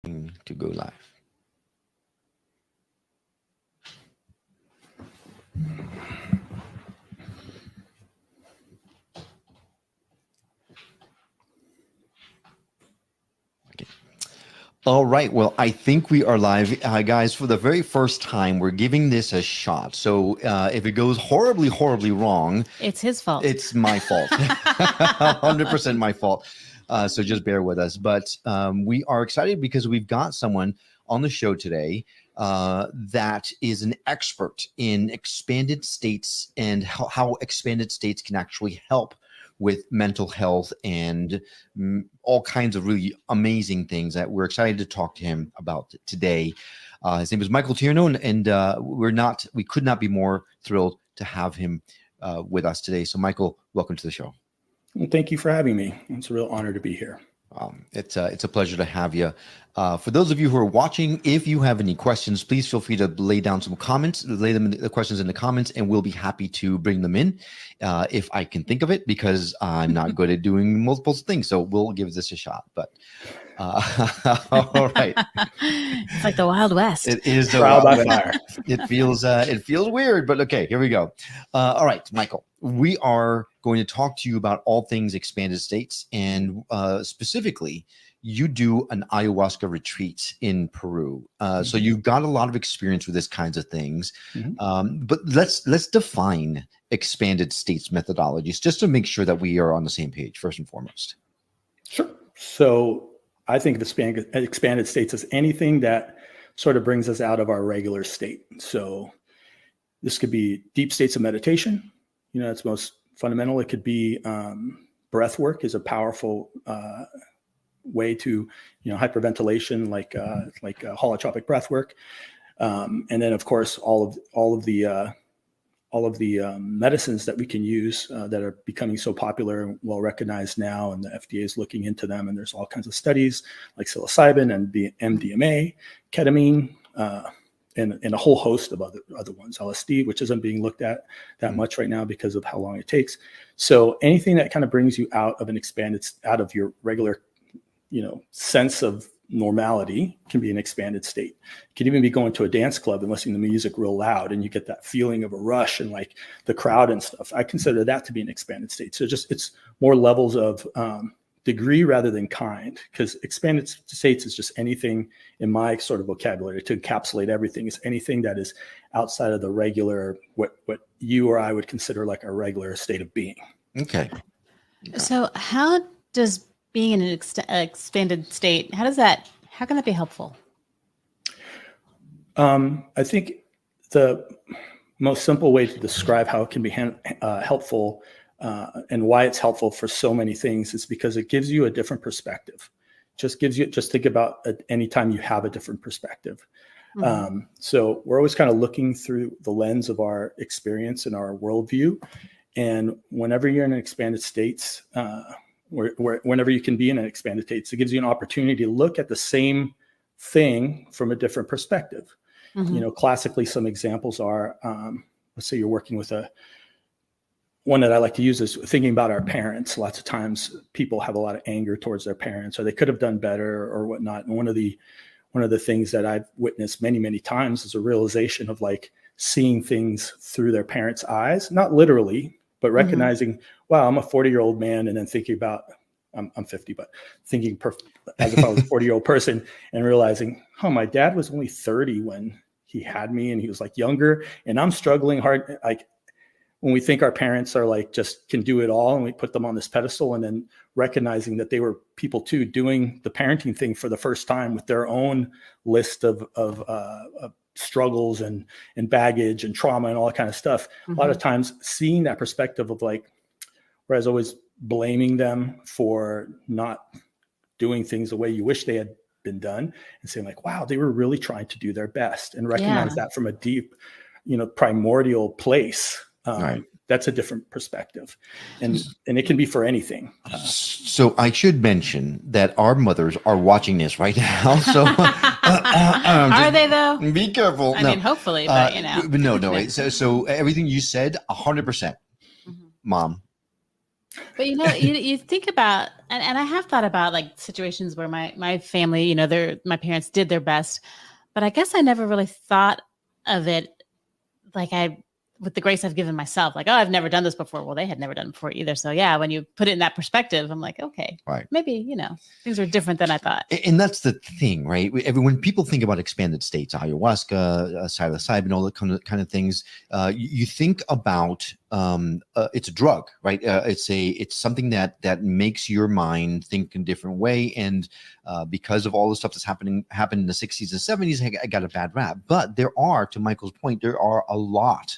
To go live. Okay. All right. Well, I think we are live, guys. For the very first time, we're giving this a shot. So if it goes horribly, horribly wrong, it's his fault. It's my fault. 100% my fault. So just bear with us. But we are excited because we've got someone on the show today that is an expert in expanded states and how expanded states can actually help with mental health and all kinds of really amazing things that we're excited to talk to him about today. His name is Michael Tierno, and we could not be more thrilled to have him with us today. So Michael, welcome to the show. Well, thank you for having me. It's a real honor to be here. It's a pleasure to have you. For those of you who are watching, if you have any questions, please feel free to lay down some comments, the questions in the comments, and we'll be happy to bring them in if I can think of it, because I'm not good at doing multiple things. So we'll give this a shot. But all right, it's like the Wild West. It is the Wild West. It feels weird, but okay, here we go. All right, Michael, we are going to talk to you about all things expanded states, and specifically, you do an ayahuasca retreat in Peru. So you've got a lot of experience with this kinds of things. But let's define expanded states methodologies just to make sure that we are on the same page, first and foremost. Sure. So I think the expanded states is anything that sort of brings us out of our regular state. So this could be deep states of meditation. It's most fundamental. It could be breath work is a powerful way to, hyperventilation, like holotropic breath work. And then of course, all of the medicines that we can use that are becoming so popular and well recognized now, and the FDA is looking into them. And there's all kinds of studies like psilocybin and MDMA, ketamine, and a whole host of other ones, LSD, which isn't being looked at that much right now because of how long it takes. So anything that kind of brings you out of your regular, sense of normality can be an expanded state. It can even be going to a dance club and listening to music real loud, and you get that feeling of a rush and like the crowd and stuff. I consider that to be an expanded state. So it's more levels of degree rather than kind, because expanded states is just anything, in my sort of vocabulary, to encapsulate everything, is anything that is outside of the regular, what you or I would consider like a regular state of being. Okay. So how does being in an expanded state, how can that be helpful? I think the most simple way to describe how it can be helpful and why it's helpful for so many things is because it gives you a different perspective. Just think about any time you have a different perspective. So we're always kind of looking through the lens of our experience and our worldview. And whenever you're in an expanded states, whenever you can be in an expanded states, it gives you an opportunity to look at the same thing from a different perspective. Classically, some examples are, let's say you're working with one that I like to use is thinking about our parents. Lots of times people have a lot of anger towards their parents, or they could have done better or whatnot. And one of the things that I've witnessed many, many times is a realization of like seeing things through their parents' eyes, not literally, but recognizing, wow, I'm a 40-year-old man. And then thinking about, I'm 50, but thinking as if I was a 40-year-old person, and realizing, oh, my dad was only 30 when he had me, and he was like younger, and I'm struggling hard. Like, when we think our parents are like, just can do it all, and we put them on this pedestal, and then recognizing that they were people too, doing the parenting thing for the first time with their own list of struggles and baggage and trauma and all that kind of stuff. A lot of times seeing that perspective of like, whereas always blaming them for not doing things the way you wish they had been done, and saying like, wow, they were really trying to do their best, and recognize that from a deep, primordial place. Right. That's a different perspective, and it can be for anything. So I should mention that our mothers are watching this right now. So are they though? Be careful. I mean, hopefully, but No. Wait. So everything you said, 100%, Mom. But you think about, And I have thought about like situations where my family, you know, my parents did their best, but I guess I never really thought of it like with the grace I've given myself, like, oh, I've never done this before. Well, they had never done it before either. So yeah, when you put it in that perspective, I'm like, okay, Right. maybe, you know, things are different than I thought. And that's the thing, right? When people think about expanded states, ayahuasca, psilocybin, all that kind of things, you think about it's a drug, right? It's something that makes your mind think in a different way, and because of all the stuff that's happened in the 60s and 70s, I got a bad rap. But there are, to Michael's point, there are a lot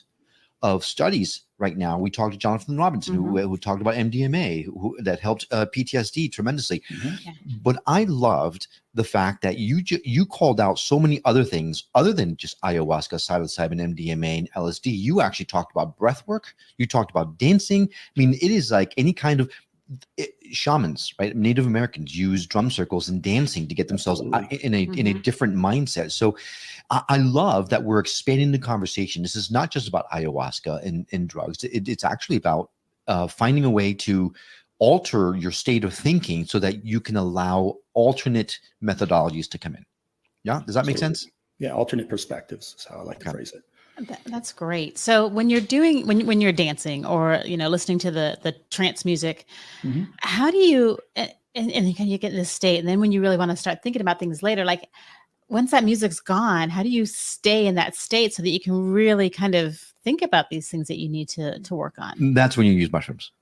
of studies right now. We talked to Jonathan Robinson, who talked about MDMA, that helped PTSD tremendously. Yeah. But I loved the fact that you called out so many other things other than just ayahuasca, psilocybin, MDMA, and LSD. You actually talked about breath work. You talked about dancing. I mean, it is like any kind of shamans, right? Native Americans use drum circles and dancing to get themselves in a different mindset. So I love that we're expanding the conversation. This is not just about ayahuasca and drugs. It's actually about finding a way to alter your state of thinking so that you can allow alternate methodologies to come in. Yeah, does that make sense? Yeah, alternate perspectives is how I like to phrase it. That's great. So when you're doing, when you're dancing or, you know, listening to the trance music, how do you, and can you get in this state? And then when you really want to start thinking about things later, like once that music's gone, how do you stay in that state so that you can really kind of think about these things that you need to work on? That's when you use mushrooms.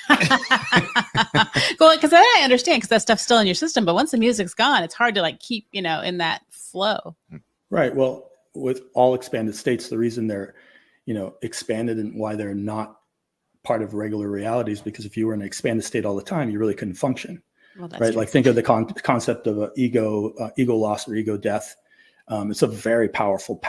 Well, because I understand, because that stuff's still in your system, but once the music's gone, it's hard to like keep, you know, in that flow. Right. Well, with all expanded states, the reason they're, you know, expanded and why they're not part of regular reality is because if you were in an expanded state all the time, you really couldn't function. Well, right. True. Like think of the concept of ego loss or ego death. It's a very powerful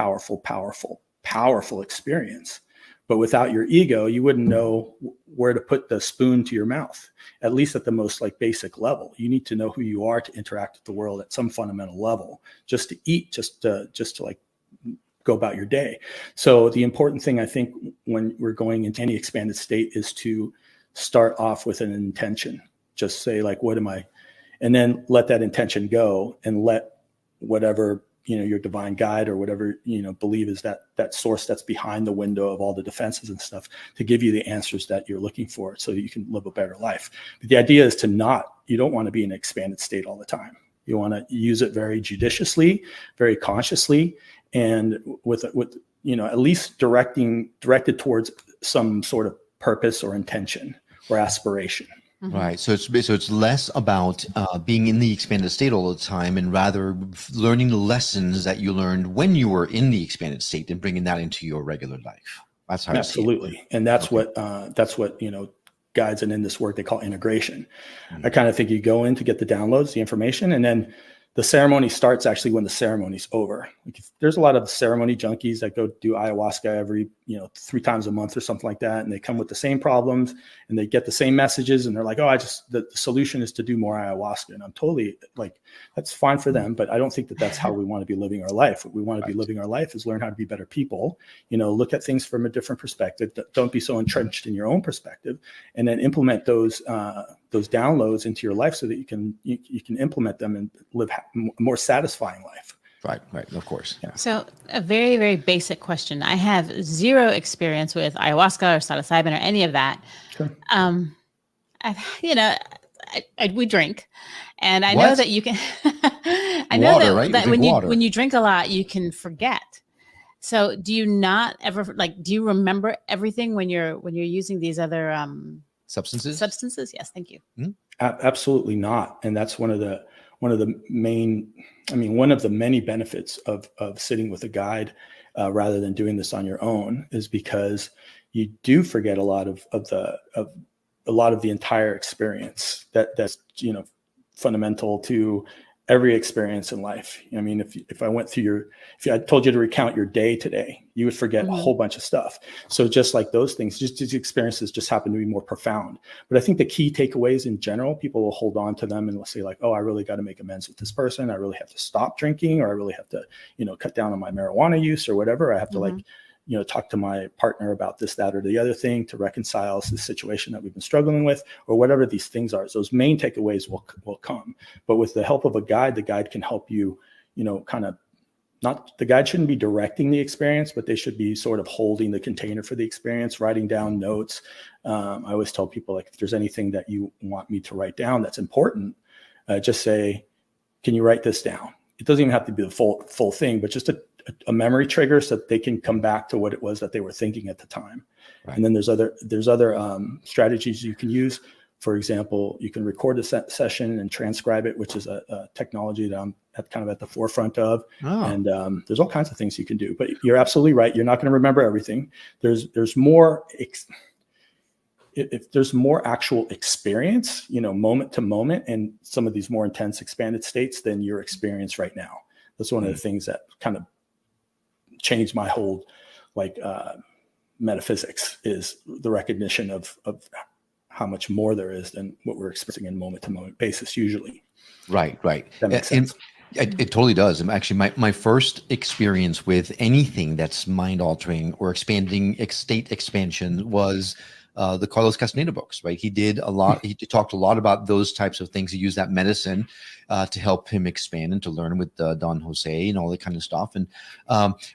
experience. But without your ego, you wouldn't know where to put the spoon to your mouth, at least at the most like basic level. You need to know who you are to interact with the world at some fundamental level, just to eat, just to like go about your day. So the important thing, I think, when we're going into any expanded state is to start off with an intention. Just say like, what am I? And then let that intention go and let whatever, you know, your divine guide or whatever, you know, believe is that source that's behind the window of all the defenses and stuff to give you the answers that you're looking for so that you can live a better life. But the idea is you don't want to be in an expanded state all the time. You want to use it very judiciously, very consciously, and with you know, at least directed towards some sort of purpose or intention or aspiration. Right. So it's less about being in the expanded state all the time, and rather learning the lessons that you learned when you were in the expanded state and bringing that into your regular life. That's how absolutely. I see it. And that's what you know, guides and in this work they call integration. I kind of think you go in to get the downloads, the information, and then the ceremony starts actually when the ceremony's over. Like there's a lot of ceremony junkies that go do ayahuasca every, you know, 3 times a month or something like that. And they come with the same problems and they get the same messages. And they're like, oh, the solution is to do more ayahuasca. And I'm totally like, that's fine for them. But I don't think that that's how we want to be living our life. What we want to be living our life is learn how to be better people, you know, look at things from a different perspective. Don't be so entrenched in your own perspective, and then implement those downloads into your life so that you can implement them and live a more satisfying life. Right, of course. Yeah. So a very, very basic question. I have zero experience with ayahuasca or psilocybin or any of that. Sure. We drink, and I know that you can. I know water, that, right? that when you drink a lot, you can forget. So do you not ever do you remember everything when you're using these other substances? Substances, yes. Thank you. Mm-hmm. Absolutely not, and that's one of the many benefits of sitting with a guide rather than doing this on your own, is because you do forget a lot of the entire experience that's, you know, fundamental to every experience in life. I mean, if I told you to recount your day today, you would forget a whole bunch of stuff. So just like those things, just these experiences just happen to be more profound. But I think the key takeaways in general, people will hold on to them and will say like, oh, I really got to make amends with this person. I really have to stop drinking, or I really have to, you know, cut down on my marijuana use or whatever. I have to like talk to my partner about this, that, or the other thing to reconcile the situation that we've been struggling with, or whatever these things are. So those main takeaways will come. But with the help of a guide, the guide can help you, the guide shouldn't be directing the experience, but they should be sort of holding the container for the experience, writing down notes. I always tell people, like, if there's anything that you want me to write down that's important, just say, can you write this down? It doesn't even have to be the full thing, but just a memory trigger so that they can come back to what it was that they were thinking at the time. Right. And then there's other strategies you can use. For example, you can record a session and transcribe it, which is a technology that I'm at the forefront of. Oh. And there's all kinds of things you can do. But you're absolutely right. You're not going to remember everything. There's more. If there's more actual experience, moment to moment, and some of these more intense expanded states than your experience right now. That's one of the things that kind of changed my whole metaphysics, is the recognition of how much more there is than what we're experiencing in moment to moment basis usually. Right. That makes sense. It totally does. Actually, my first experience with anything that's mind altering or expanding state expansion was the Carlos Castaneda books, right? He did a lot. He talked a lot about those types of things. He used that medicine to help him expand and to learn with Don Jose and all that kind of stuff. And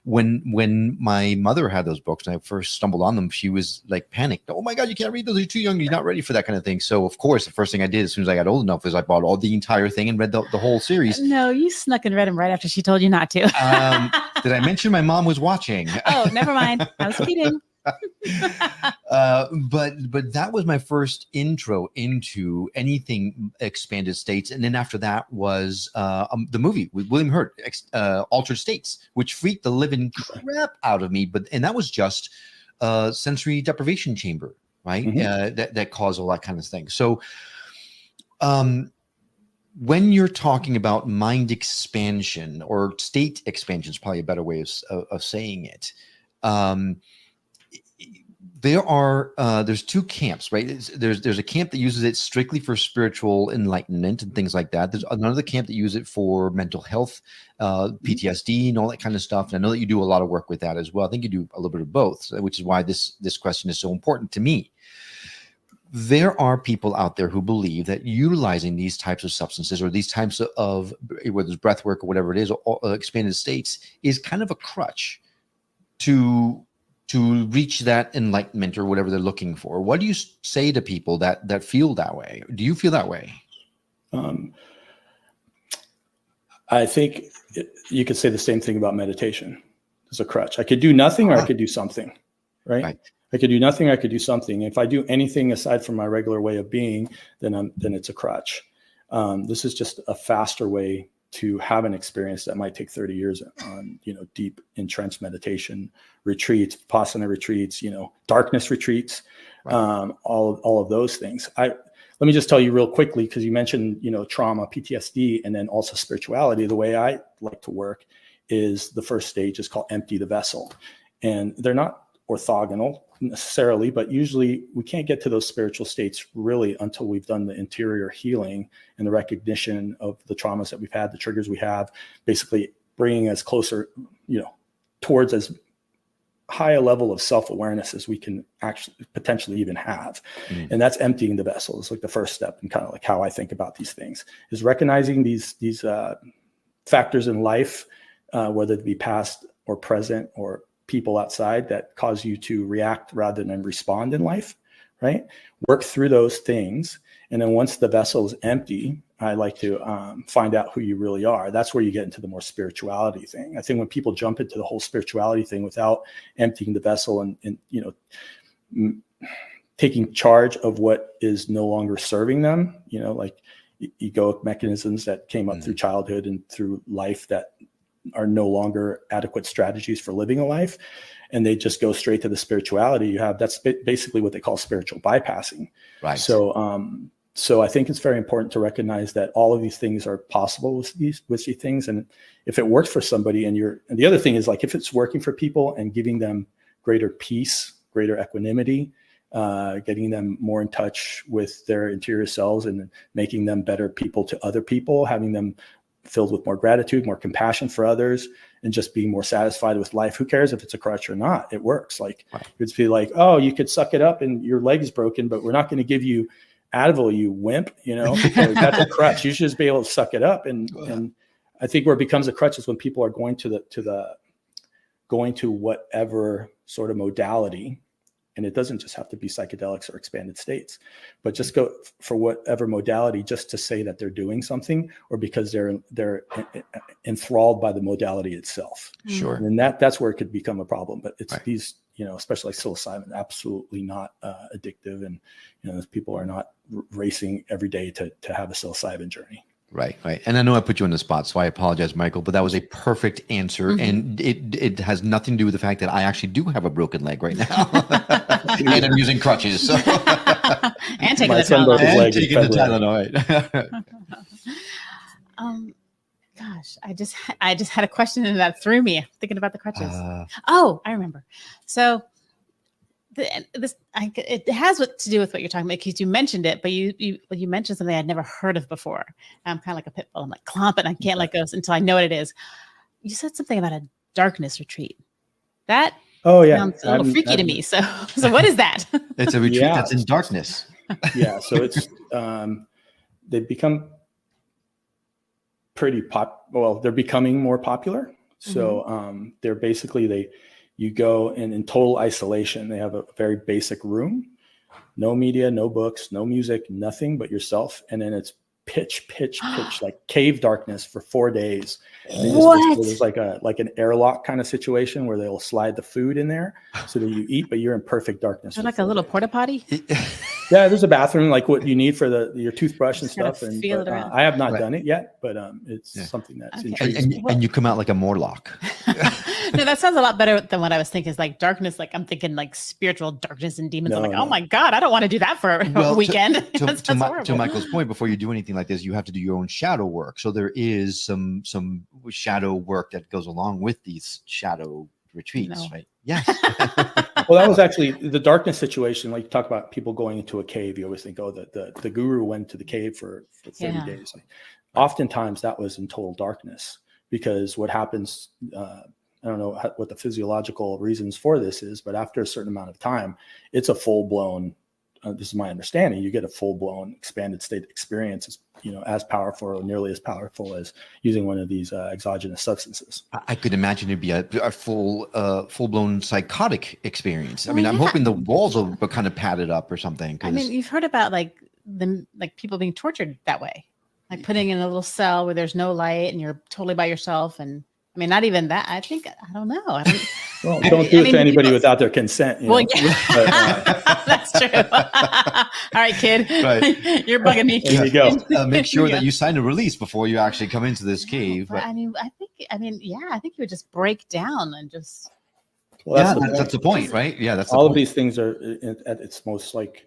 when my mother had those books and I first stumbled on them, she was like panicked. Oh my God, you can't read those. You're too young. You're not ready for that kind of thing. So of course, the first thing I did as soon as I got old enough was I bought all the entire thing and read the whole series. No, you snuck and read them right after she told you not to. Did I mention my mom was watching? Oh, never mind. I was kidding. But that was my first intro into anything expanded states, and then after that was the movie with William Hurt, Altered States, which freaked the living crap out of me. And that was just sensory deprivation chamber, right? Mm-hmm. That caused all that kind of thing. So when you're talking about mind expansion or state expansion is probably a better way of saying it. There's two camps, right? There's a camp that uses it strictly for spiritual enlightenment and things like that. There's another camp that uses it for mental health, PTSD and all that kind of stuff. And I know that you do a lot of work with that as well. I think you do a little bit of both, which is why this question is so important to me. There are people out there who believe that utilizing these types of substances or these types of, whether it's breath work or whatever it is, or expanded states, is kind of a crutch to reach that enlightenment or whatever they're looking for. What do you say to people that feel that way? Do you feel that way? I think you could say the same thing about meditation. It's a crutch. I could do nothing or I could do something, right? I could do nothing, I could do something. If I do anything aside from my regular way of being, then it's a crutch. This is just a faster way to have an experience that might take 30 years on, deep entrenched meditation retreats, Vipassana retreats, darkness retreats, right. All of those things. Let me just tell you real quickly, because you mentioned, trauma, PTSD, and then also spirituality. The way I like to work is the first stage is called empty the vessel. And they're not orthogonal necessarily, but usually we can't get to those spiritual states really until we've done the interior healing and the recognition of the traumas that we've had, the triggers we have, basically bringing us closer, towards as high a level of self-awareness as we can actually potentially even have. Mm-hmm. And that's emptying the vessel. It's like the first step, and kind of like how I think about these things is recognizing these factors in life, whether it be past or present or people outside that cause you to react rather than respond in life, right? Work through those things. And then once the vessel is empty, I like to find out who you really are. That's where you get into the more spirituality thing. I think when people jump into the whole spirituality thing without emptying the vessel and taking charge of what is no longer serving them, like egoic mechanisms that came up through childhood and through life that are no longer adequate strategies for living a life, and they just go straight to the spirituality you have. That's basically what they call spiritual bypassing. Right. So I think it's very important to recognize that all of these things are possible with these things. And if it works for somebody and the other thing is, like, if it's working for people and giving them greater peace, greater equanimity, getting them more in touch with their interior selves and making them better people to other people, having them filled with more gratitude, more compassion for others, and just being more satisfied with life. Who cares if it's a crutch or not? It works. Like, it's be like, oh, you could suck it up and your leg is broken, but we're not going to give you Advil, you wimp, because that's a crutch. You should just be able to suck it up. And I think where it becomes a crutch is when people are going to whatever sort of modality. And it doesn't just have to be psychedelics or expanded states, but just go for whatever modality just to say that they're doing something, or because they're enthralled by the modality itself. Sure. And that's where it could become a problem. But it's these, especially like psilocybin, absolutely not addictive. And, people are not racing every day to have a psilocybin journey. Right. And I know I put you on the spot, so I apologize, Michael, but that was a perfect answer. And it has nothing to do with the fact that I actually do have a broken leg right now. And I'm using crutches. So. And taking the Tylenol. Gosh, I just had a question and that threw me thinking about the crutches. I remember. So it has what to do with what you're talking about, because you mentioned it, but you mentioned something I'd never heard of before. I'm kind of like a pit bull. I'm like clomping. I can't let go until I know what it is. You said something about a darkness retreat. That sounds a little freaky to me. So what is that? It's a retreat that's in darkness. Yeah. So it's they've become pretty they're becoming more popular. So they're basically you go in total isolation. They have a very basic room, no media, no books, no music, nothing but yourself. And then it's pitch, like cave darkness for 4 days. What? There's like an airlock kind of situation where they'll slide the food in there so that you eat, but you're in perfect darkness. So like a little porta potty? Yeah, there's a bathroom, like what you need for your toothbrush and stuff. And I have not done it yet, but it's something that's intriguing. And you come out like a Morlock. No, that sounds a lot better than what I was thinking. Is like darkness, like I'm thinking like spiritual darkness and demons. I'm like, oh my God, I don't want to do that for a weekend. To Michael's point, before you do anything like this, you have to do your own shadow work. So there is some shadow work that goes along with these shadow retreats, right? Yes. Well, that was actually the darkness situation. Like you talk about people going into a cave, you always think, oh, the guru went to the cave for 30 days. Like, oftentimes that was in total darkness, because what happens, I don't know what the physiological reasons for this is, but after a certain amount of time, it's a full-blown, this is my understanding, you get a full-blown expanded state experience, as powerful or nearly as powerful as using one of these exogenous substances. I could imagine it'd be a full-blown psychotic experience. I mean, I'm hoping the walls will be kind of padded up or something. I mean, you've heard about like people being tortured that way, like putting in a little cell where there's no light and you're totally by yourself. And I mean, not even that. I don't know. Well, don't do it to anybody without their consent. Well, yeah. That's true. All right, kid. Right. You're bugging me. There you go. Make sure that you sign a release before you actually come into this cave. But I think you would just break down and just. Well, that's the point, right? Yeah, that's all of these things are at its most like,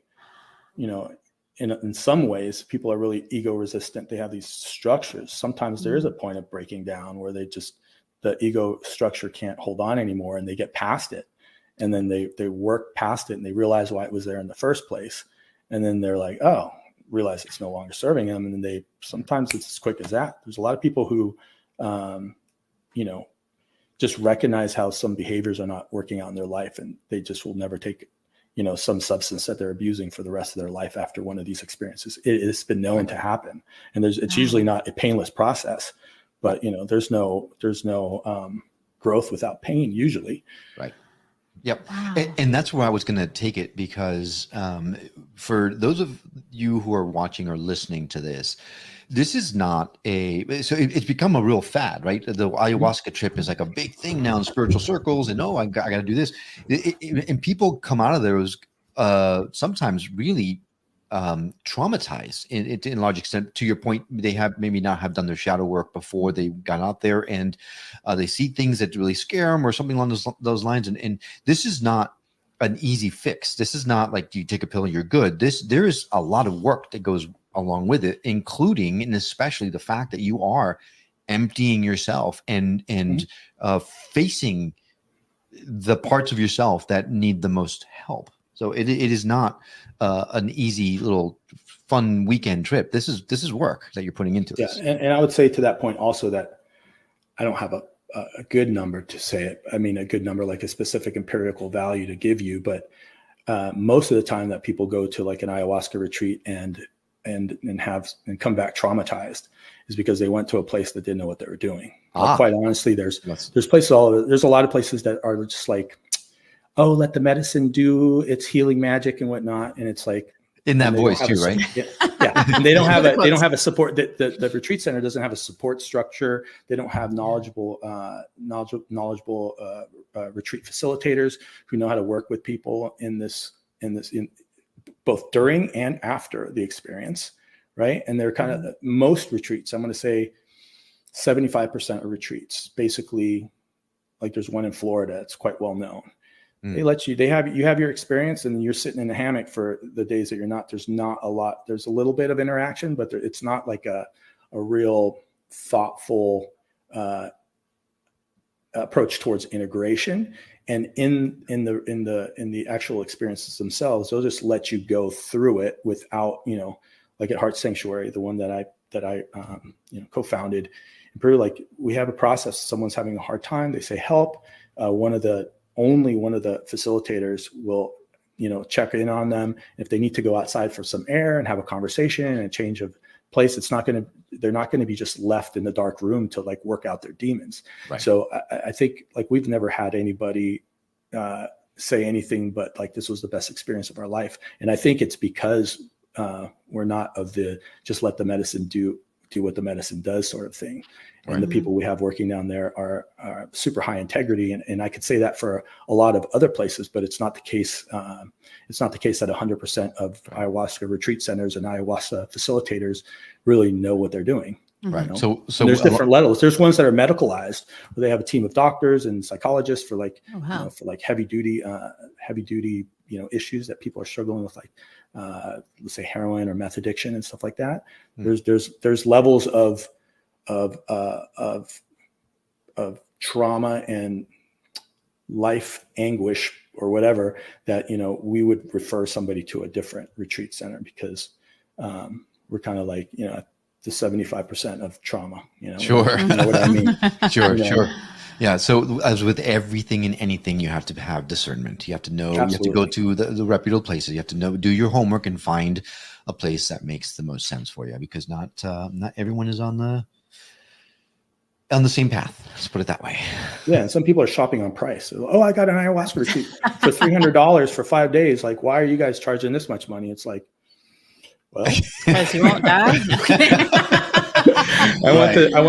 in some ways, people are really ego resistant. They have these structures. Sometimes there is a point of breaking down where the ego structure can't hold on anymore, and they get past it. And then they work past it and they realize why it was there in the first place. And then they're like, oh, realize it's no longer serving them. And then sometimes it's as quick as that. There's a lot of people who, just recognize how some behaviors are not working out in their life, and they just will never take, some substance that they're abusing for the rest of their life after one of these experiences. It's been known to happen. And it's usually not a painless process, but there's no growth without pain usually. Right. Yep. Wow. And that's where I was going to take it, because for those of you who are watching or listening to this, this is not it's become a real fad, right? The ayahuasca trip is like a big thing now in spiritual circles, and I got to do this. And people come out of there sometimes really traumatized in large extent. To your point, they have maybe not have done their shadow work before they got out there, and they see things that really scare them or something along those lines. And this is not an easy fix. This is not like, do you take a pill and you're good? There is a lot of work that goes along with it, including and especially the fact that you are emptying yourself and facing the parts of yourself that need the most help. So it is not an easy little fun weekend trip. This is work that you're putting into this. And I would say to that point also that I don't have a good number to say it. I mean, a good number, like a specific empirical value to give you, but most of the time that people go to like an ayahuasca retreat and come back traumatized is because they went to a place that didn't know what they were doing. Like, quite honestly, there's places there's a lot of places that are just like, oh, let the medicine do its healing magic and whatnot. And it's like, in that voice too, right? Yeah. And they don't have a support. The retreat center doesn't have a support structure. They don't have knowledgeable retreat facilitators who know how to work with people in both during and after the experience, right? And they're kind of most retreats. I'm going to say 75% of retreats, basically, like there's one in Florida. It's quite well known. They let you, you have your experience, and you're sitting in a hammock for the days that you're not. There's not a lot. There's a little bit of interaction, but it's not like a real thoughtful approach towards integration. And in the actual experiences themselves, they'll just let you go through it without, like at Heart Sanctuary, the one that I co-founded in Peru. Like, we have a process. Someone's having a hard time, they say help. Only one of the facilitators will, check in on them. If they need to go outside for some air and have a conversation and a change of place, they're not going to be just left in the dark room to like work out their demons. Right. So I think like we've never had anybody say anything but like this was the best experience of our life. And I think it's because we're not of the just let the medicine do what the medicine does sort of thing. And the people we have working down there are super high integrity. And I could say that for a lot of other places, but it's not the case. It's not the case that 100% of ayahuasca retreat centers and ayahuasca facilitators really know what they're doing. Right. So there's different levels. There's ones that are medicalized, where they have a team of doctors and psychologists for like, for like heavy duty, issues that people are struggling with, like, let's say heroin or meth addiction and stuff like that. There's levels of trauma and life anguish or whatever that, we would refer somebody to a different retreat center, because we're kind of like, the 75% of trauma, Sure. You know what I mean? Sure. Yeah. So as with everything and anything, you have to have discernment. You have to know, Absolutely. You have to go to the reputable places. You have to do your homework and find a place that makes the most sense for you, because not everyone is on the same path. Let's put it that way. Yeah. And some people are shopping on price. Oh, I got an ayahuasca retreat for $300 for 5 days. Like, why are you guys charging this much money? It's like, well, because you won't die. I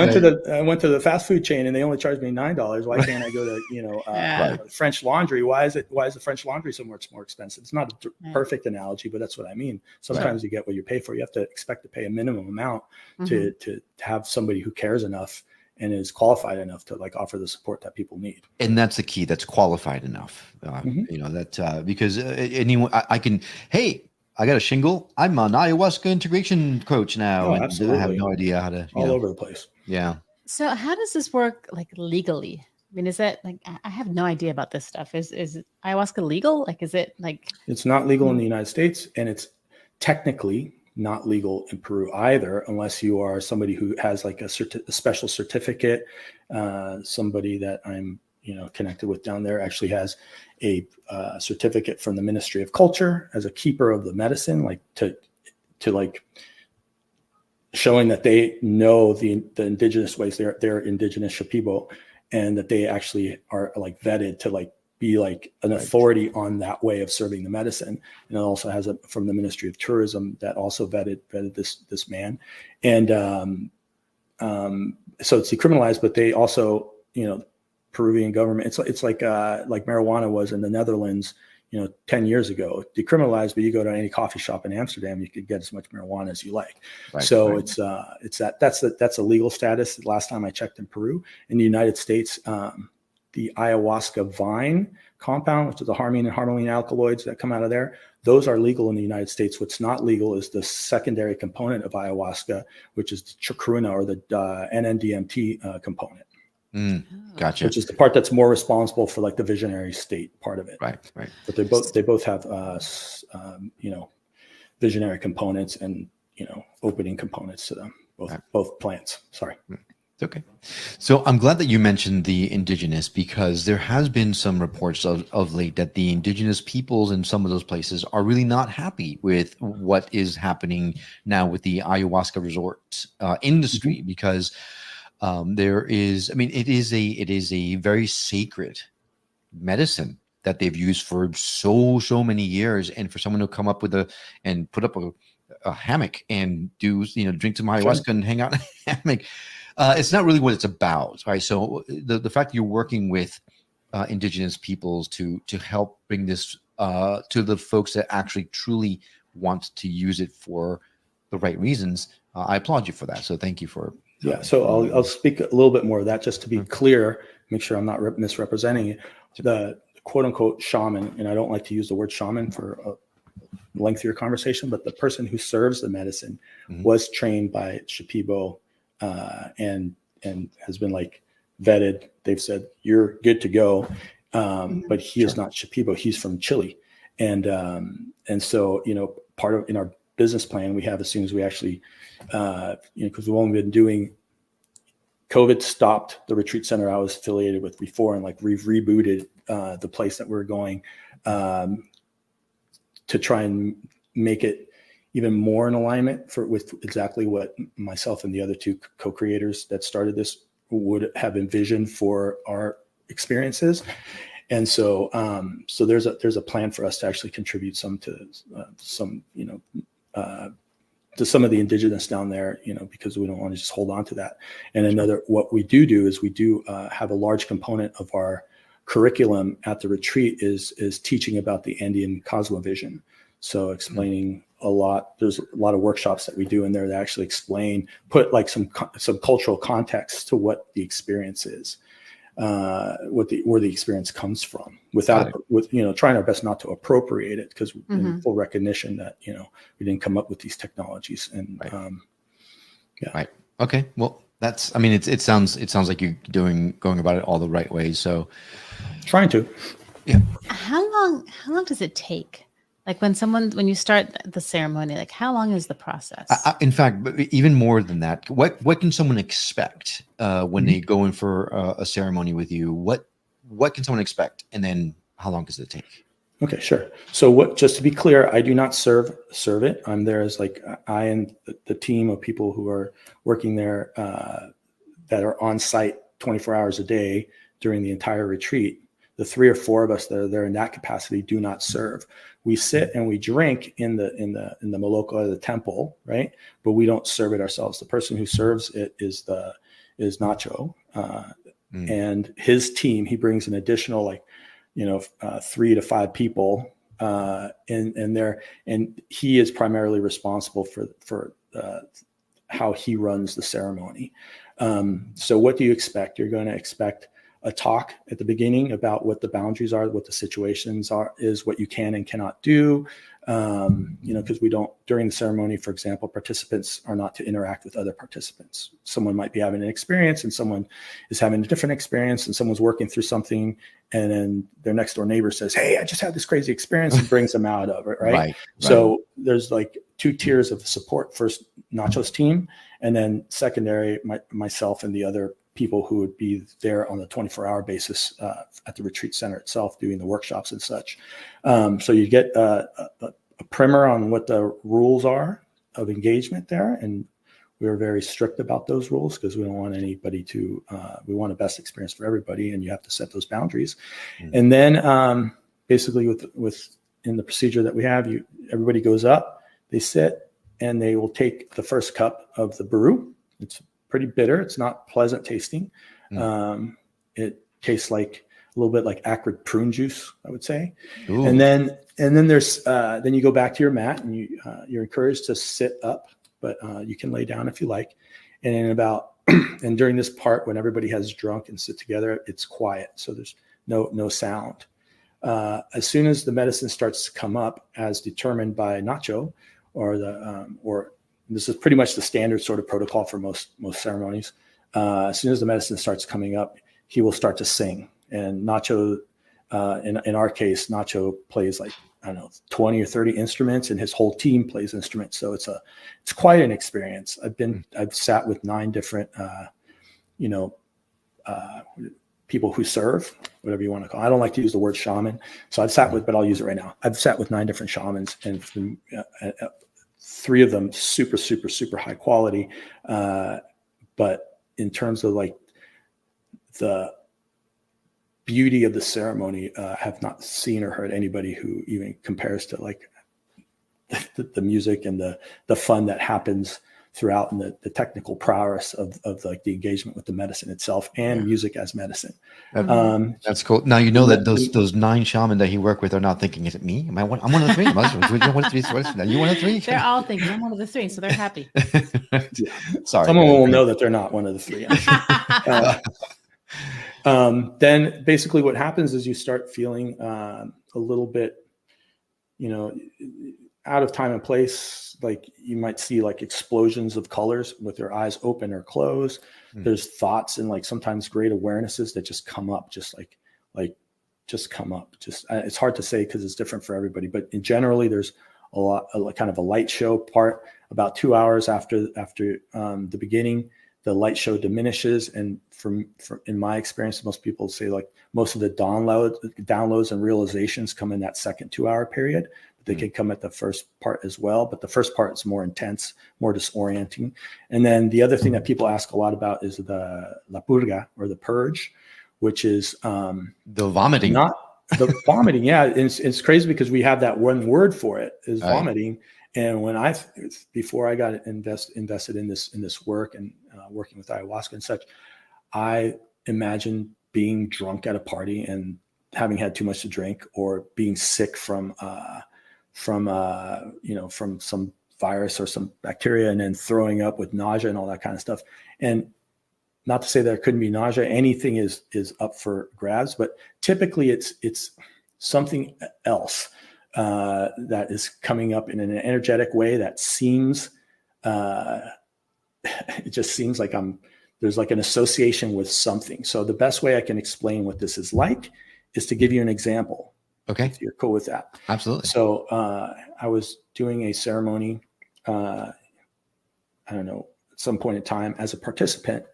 went to the fast food chain and they only charged me $9. Why can't I go to French Laundry? Why is the French Laundry so much more expensive? It's not a perfect analogy, but that's what I mean. Sometimes you get what you pay for. You have to expect to pay a minimum amount to have somebody who cares enough and is qualified enough to like offer the support that people need. And that's the key. That's qualified enough. Because anyone I can, hey, I got a shingle. I'm an ayahuasca integration coach now. And absolutely. I have no idea how to. All over the place. Yeah. So how does this work, like, legally? I mean, is that like, I have no idea about this stuff. Is ayahuasca legal? Like, is it like? It's not legal in the United States, and it's technically not legal in Peru either, unless you are somebody who has like a special certificate. Somebody that I'm connected with down there actually has a certificate from the Ministry of Culture as a keeper of the medicine, like to like showing that they know the indigenous ways. They're indigenous Shipibo, and that they actually are like vetted to like be like an authority on that way of serving the medicine. And it also has from the Ministry of Tourism that also vetted this man. And so it's decriminalized, but they also, Peruvian government, it's like marijuana was in the Netherlands, 10 years ago, decriminalized, but you go to any coffee shop in Amsterdam, you could get as much marijuana as you like. That's a legal status. The last time I checked in Peru. In the United States, the ayahuasca vine compound, which is the harmine and harmaline alkaloids that come out of there, those are legal in the United States. What's not legal is the secondary component of ayahuasca, which is the chacruna or the NN-DMT component. Gotcha. Which is the part that's more responsible for like the visionary state part of it. Right. But they both have visionary components and opening components to them. Both plants. Sorry. It's okay. So I'm glad that you mentioned the indigenous, because there has been some reports of late that the indigenous peoples in some of those places are really not happy with what is happening now with the ayahuasca resort industry, because there is, it is a very sacred medicine that they've used for so many years, and for someone to come up with and put up a hammock and do drink some ayahuasca and hang out in a hammock, it's not really what it's about, right? So the fact that you're working with indigenous peoples to help bring this to the folks that actually truly want to use it for the right reasons, I applaud you for that. So thank you for so I'll speak a little bit more of that, just to be clear, make sure I'm not misrepresenting it. The quote unquote shaman, and I don't like to use the word shaman for a lengthier conversation, but the person who serves the medicine was trained by Shipibo and has been like vetted. They've said you're good to go, but he is not Shipibo. He's from Chile, and so part of in our business plan we have, as soon as we actually because we've only been doing, COVID stopped the retreat center I was affiliated with before, and like we've rebooted the place that we're going to try and make it even more in alignment with exactly what myself and the other two co-creators that started this would have envisioned for our experiences. And so there's a plan for us to actually contribute some to some of the indigenous down there, because we don't want to just hold on to that. And what we do is we do have a large component of our curriculum at the retreat is teaching about the Andean cosmovision. So explaining there's a lot of workshops that we do in there that actually put like some cultural context to what the experience is, where the experience comes from, with trying our best not to appropriate it, because in full recognition that we didn't come up with these technologies. And right. Okay. Well, that's, it sounds like you're going about it all the right way. So trying to. Yeah. How long does it take? Like when you start the ceremony, like how long is the process? In fact, even more than that, what can someone expect when they go in for a ceremony with you? What can someone expect, and then how long does it take? Okay, sure. So just to be clear, I do not serve it. I'm there as I and the team of people who are working there that are on site 24 hours a day during the entire retreat. The 3 or 4 of us that are there in that capacity do not serve. We sit and we drink in the maloka of the temple, right? But we don't serve it ourselves. The person who serves it is Nacho, and his team. He brings an additional 3 to 5 people in there, and he is primarily responsible for how he runs the ceremony. So what do you expect? You're going to expect a talk at the beginning about what the boundaries are, what the situations is, what you can and cannot do. Because we don't, during the ceremony, for example, participants are not to interact with other participants. Someone might be having an experience and someone is having a different experience, and someone's working through something, and then their next door neighbor says, "Hey, I just had this crazy experience," and brings them out of it. Right. So there's 2 tiers of support. First, Nacho's team, and then secondary, myself and the other people who would be there on the 24-hour basis at the retreat center itself, doing the workshops and such. So you get a primer on what the rules are of engagement there, and we're very strict about those rules because we don't want anybody to. We want a best experience for everybody, and you have to set those boundaries. And then, basically, in the procedure that we have, everybody goes up, they sit, and they will take the first cup of the brew. It's pretty bitter. It's not pleasant tasting. It tastes like a little bit like acrid prune juice, I would say. Ooh. And then there's then you go back to your mat, and you're encouraged to sit up, but you can lay down if you like. And and during this part, when everybody has drunk and sit together, it's quiet, so there's no sound. As soon as the medicine starts to come up, as determined by Nacho, or this is pretty much the standard sort of protocol for most ceremonies. As soon as the medicine starts coming up, he will start to sing. And Nacho, in our case, Nacho plays like, I don't know, 20 or 30 instruments, and his whole team plays instruments. So it's quite an experience. I've sat with 9 different, people who serve, whatever you want to call it. I don't like to use the word shaman. So I've sat with, but I'll use it right now. I've sat with 9 different shamans, and 3 of them super, super, super high quality. But in terms of like the beauty of the ceremony, have not seen or heard anybody who even compares to like the music and the fun that happens throughout, and the technical prowess of like the engagement with the medicine itself and music as medicine. That's cool. Now, you know that those 9 shaman that he worked with are not thinking, is it me? I'm one of the 3. You one of the 3? They're all thinking I'm one of the 3, so they're happy. Sorry. Someone will know that they're not one of the 3. Then basically what happens is you start feeling a little bit, out of time and place. Like you might see like explosions of colors with your eyes open or closed. There's thoughts and like sometimes great awarenesses that just come up, just come up. It's hard to say because it's different for everybody, but generally there's kind of a light show part. About 2 hours after the beginning, the light show diminishes. And from in my experience, most people say like most of the downloads and realizations come in that second 2-hour period. They can come at the first part as well, but the first part is more intense, more disorienting. And then the other thing that people ask a lot about is the la purga, or the purge, which is the vomiting. Not the vomiting. Yeah, it's crazy because we have that one word for it, is vomiting. And before I got invested in this work and working with ayahuasca and such, I imagined being drunk at a party and having had too much to drink, or being sick from some virus or some bacteria, and then throwing up with nausea and all that kind of stuff. And not to say there couldn't be nausea, anything is up for grabs, but typically it's something else that is coming up in an energetic way that seems, it just seems like there's like an association with something. So the best way I can explain what this is like is to give you an example. Okay. If you're cool with that. Absolutely. So I was doing a ceremony, I don't know, at some point in time as a participant.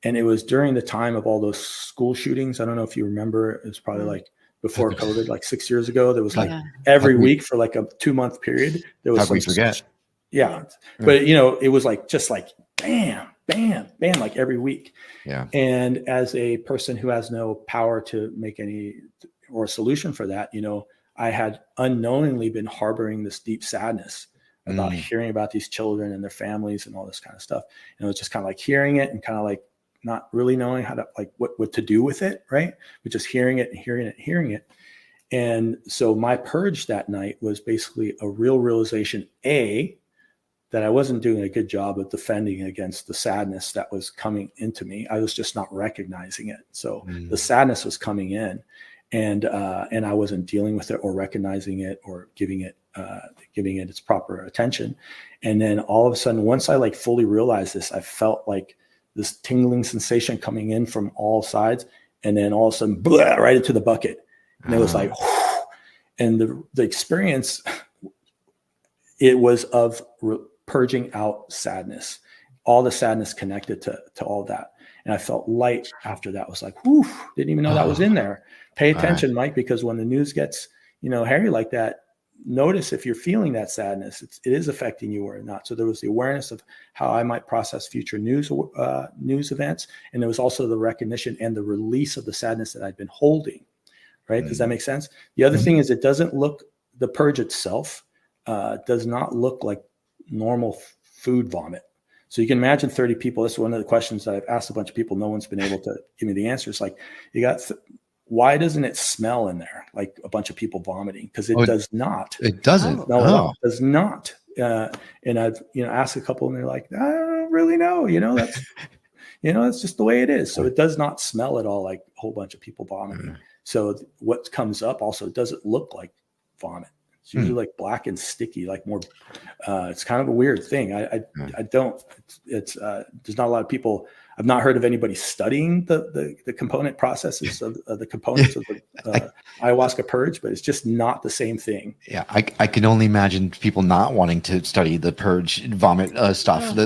And it was during the time of all those school shootings. I don't know if you remember, it was probably like before COVID, like 6 years ago. There was like every week for like a 2-month period. There was how we forget. Yeah. But it was like, just like bam, bam, bam, like every week. Yeah. And as a person who has no power to make any or a solution for that, I had unknowingly been harboring this deep sadness about hearing about these children and their families and all this kind of stuff. And it was just kind of like hearing it and kind of like not really knowing how to, like, what to do with it. Right. But just hearing it and hearing it. And so my purge that night was basically a real realization, that I wasn't doing a good job of defending against the sadness that was coming into me. I was just not recognizing it. So the sadness was coming in. And I wasn't dealing with it or recognizing it or giving it its proper attention. And then all of a sudden, once I like fully realized this, I felt like this tingling sensation coming in from all sides, and then all of a sudden, blah, right into the bucket. And it was like, whew. And the experience, it was of purging out sadness, all the sadness connected to all that. And I felt light after that. Was like, whew, didn't even know that was in there. Pay attention, Mike, because when the news gets, hairy like that, notice if you're feeling that sadness, it is affecting you or not. So there was the awareness of how I might process future news events. And there was also the recognition and the release of the sadness that I'd been holding. Right. Does that make sense? The other thing is, the purge itself does not look like normal food vomit. So you can imagine 30 people. This is one of the questions that I've asked a bunch of people. No one's been able to give me the answer. It's like, why doesn't it smell in there like a bunch of people vomiting? Because it does not. It doesn't. No, it does not. And I've asked a couple, and they're like, I don't really know. That's that's just the way it is. So it does not smell at all like a whole bunch of people vomiting. So what comes up also doesn't look like vomit. It's usually like black and sticky, like more. It's kind of a weird thing. I don't. It's there's not a lot of people. I've not heard of anybody studying the component processes of the components of the ayahuasca purge, but it's just not the same thing. Yeah, I can only imagine people not wanting to study the purge vomit stuff.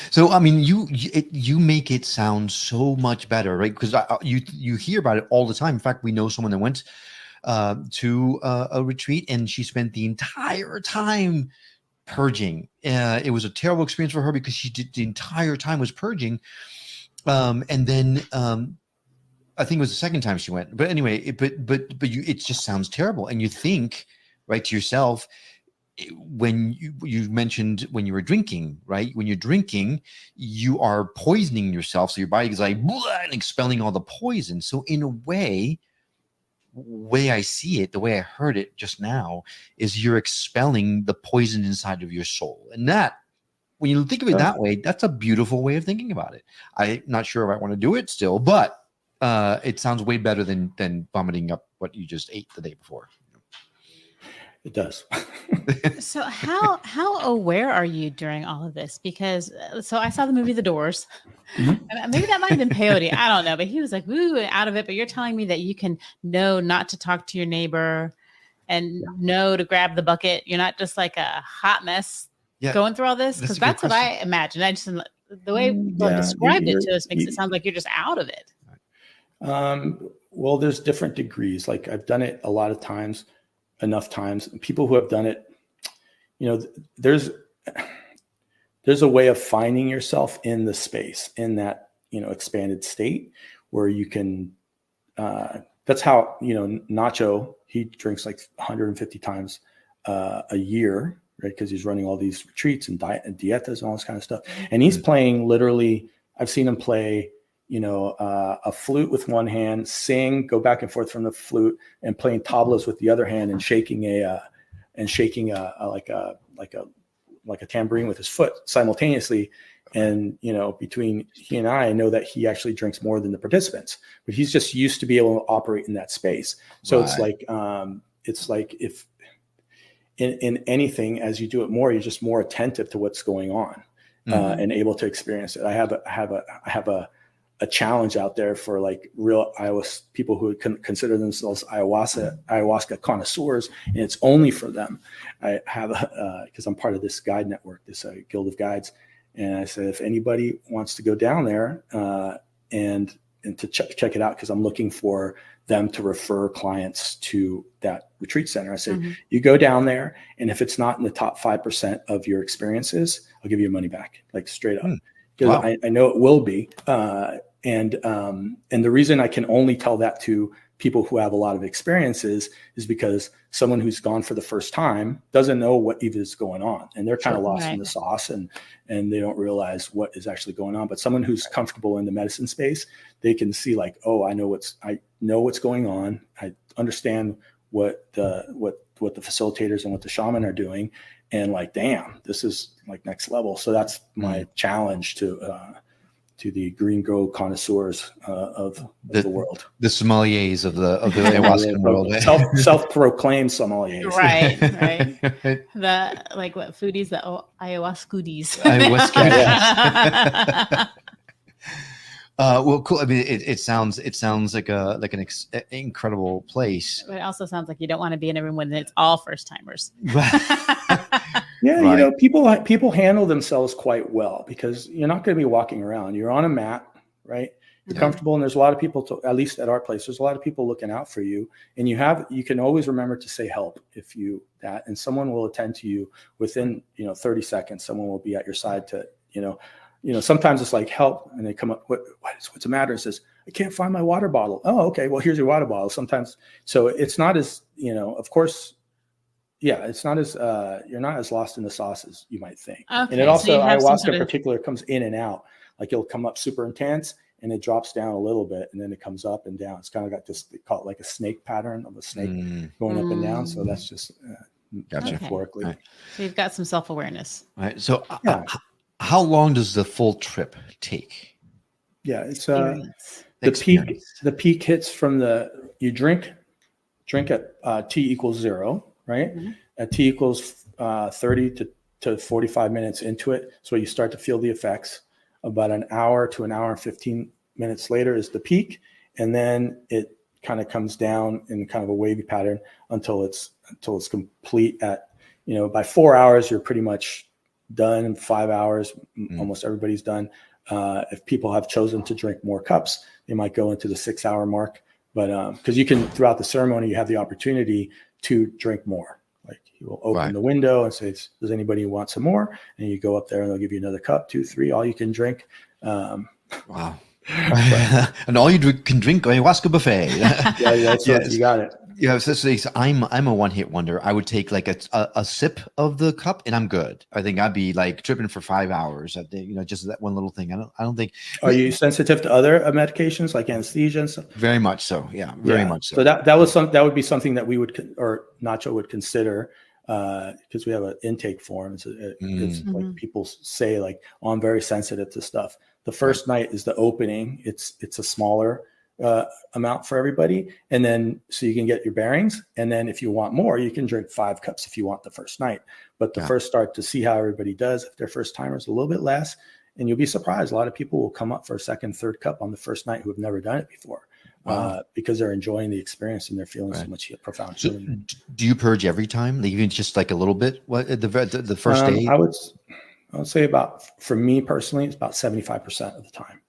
So I mean, you make it sound so much better, right? Because you hear about it all the time. In fact, we know someone that went to a retreat, and she spent the entire time purging. It was a terrible experience for her because she did the entire time was purging. And then I think it was the second time she went. But anyway, it just sounds terrible. And you think, right, to yourself, when you mentioned when you were drinking, right? When you're drinking, you are poisoning yourself. So your body is like blah, and expelling all the poison. So in a way I see it, the way I heard it just now, is you're expelling the poison inside of your soul. And that, when you think of it that way, that's a beautiful way of thinking about it. I'm not sure if I want to do it still, but it sounds way better than vomiting up what you just ate the day before. It does. So how aware are you during all of this? Because so I saw the movie The Doors. Mm-hmm. Maybe that might have been peyote. I don't know, but he was like, woo, out of it. But you're telling me that you can know not to talk to your neighbor and know to grab the bucket. You're not just like a hot mess going through all this? Because that's what I imagine. I just, the way people described it to us makes it sound like you're just out of it. Well, there's different degrees. Like I've done it a lot of times, enough times. People who have done it, you know, there's a way of finding yourself in the space, in that, you know, expanded state where you can, that's how, you know, Nacho, he drinks like 150 times a year, right? Because he's running all these retreats and diet and dietas and all this kind of stuff. And he's playing literally, I've seen him play, you know, a flute with one hand, sing, go back and forth from the flute, and playing tablas with the other hand, and shaking a tambourine with his foot simultaneously. And, you know, between he and I know that he actually drinks more than the participants, but he's just used to be able to operate in that space. So it's like if in anything, as you do it more, you're just more attentive to what's going on and able to experience it. I have a challenge out there for like real people who consider themselves ayahuasca connoisseurs, and it's only for them. I have because I'm part of this guide network, this guild of guides, and I said if anybody wants to go down there and to check it out, because I'm looking for them to refer clients to that retreat center. I said you go down there, and if it's not in the top 5% of your experiences, I'll give you your money back, like straight up. Because I know it will be. And the reason I can only tell that to people who have a lot of experiences is because someone who's gone for the first time doesn't know what even is going on. And they're kind of lost in the sauce and they don't realize what is actually going on. But someone who's comfortable in the medicine space, they can see like, oh, I know what's going on. I understand what the facilitators and what the shaman are doing. And like, damn, this is like next level. So that's my challenge to the green grow connoisseurs of the world, the sommeliers of the ayahuasca world, self-proclaimed sommeliers. Right. The like what foodies, the ayahuascoodies. Well, cool. I mean, it sounds like an incredible place. But it also sounds like you don't want to be in a room when it's all first timers. Yeah, you know, people handle themselves quite well because you're not going to be walking around. You're on a mat, right? You're comfortable, and there's a lot of people. At least at our place, there's a lot of people looking out for you, and you can always remember to say help and someone will attend to you within 30 seconds. Someone will be at your side to sometimes it's like help, and they come up, what's the matter? It says, I can't find my water bottle. Oh, okay, well here's your water bottle. Sometimes, so it's not as of course. Yeah, it's not as you're not as lost in the sauce as you might think. Okay, and it also ayahuasca in particular comes in and out. Like it'll come up super intense and it drops down a little bit and then it comes up and down. It's kind of got this, they call it like a snake pattern of a snake going up and down. So that's just metaphorically. Okay. So you've got some self-awareness. All right. So how long does the full trip take? Yeah, it's the peak hits from you drink at T equals 0. Right. At T equals 30 to 45 minutes into it. So you start to feel the effects About an hour to an hour and 15 minutes later is the peak. And then it kind of comes down in kind of a wavy pattern until it's complete at, by 4 hours, you're pretty much done. In 5 hours, almost everybody's done. If people have chosen to drink more cups, they might go into the 6 hour mark. But because you can, throughout the ceremony, you have the opportunity to drink more. Like you will open the window and say, does anybody want some more? And you go up there and they'll give you another cup, 2, 3, all you can drink. Wow. And all you can drink ayahuasca buffet. That's right. You got it. Yeah, so I'm a one-hit wonder. I would take like a sip of the cup and I'm good. I think I'd be like tripping for 5 hours. Just that one little thing. I don't think. Are you sensitive to other medications like anesthesia and stuff? Very much so. Yeah, very much so. So that would be something that we would, or Nacho would consider, because we have an intake form. It's like people say, like, oh, I'm very sensitive to stuff. The first night is the opening. It's a smaller amount for everybody, and then so you can get your bearings, and then if you want more, you can drink 5 cups if you want the first night. But the first start to see how everybody does, if they're first timers, a little bit less, and you'll be surprised. A lot of people will come up for a second, third cup on the first night who have never done it before. Because they're enjoying the experience and they're feeling so much profound healing. Do you purge every time, like even just like a little bit? What the first day? I would say for me personally, it's about 75% of the time.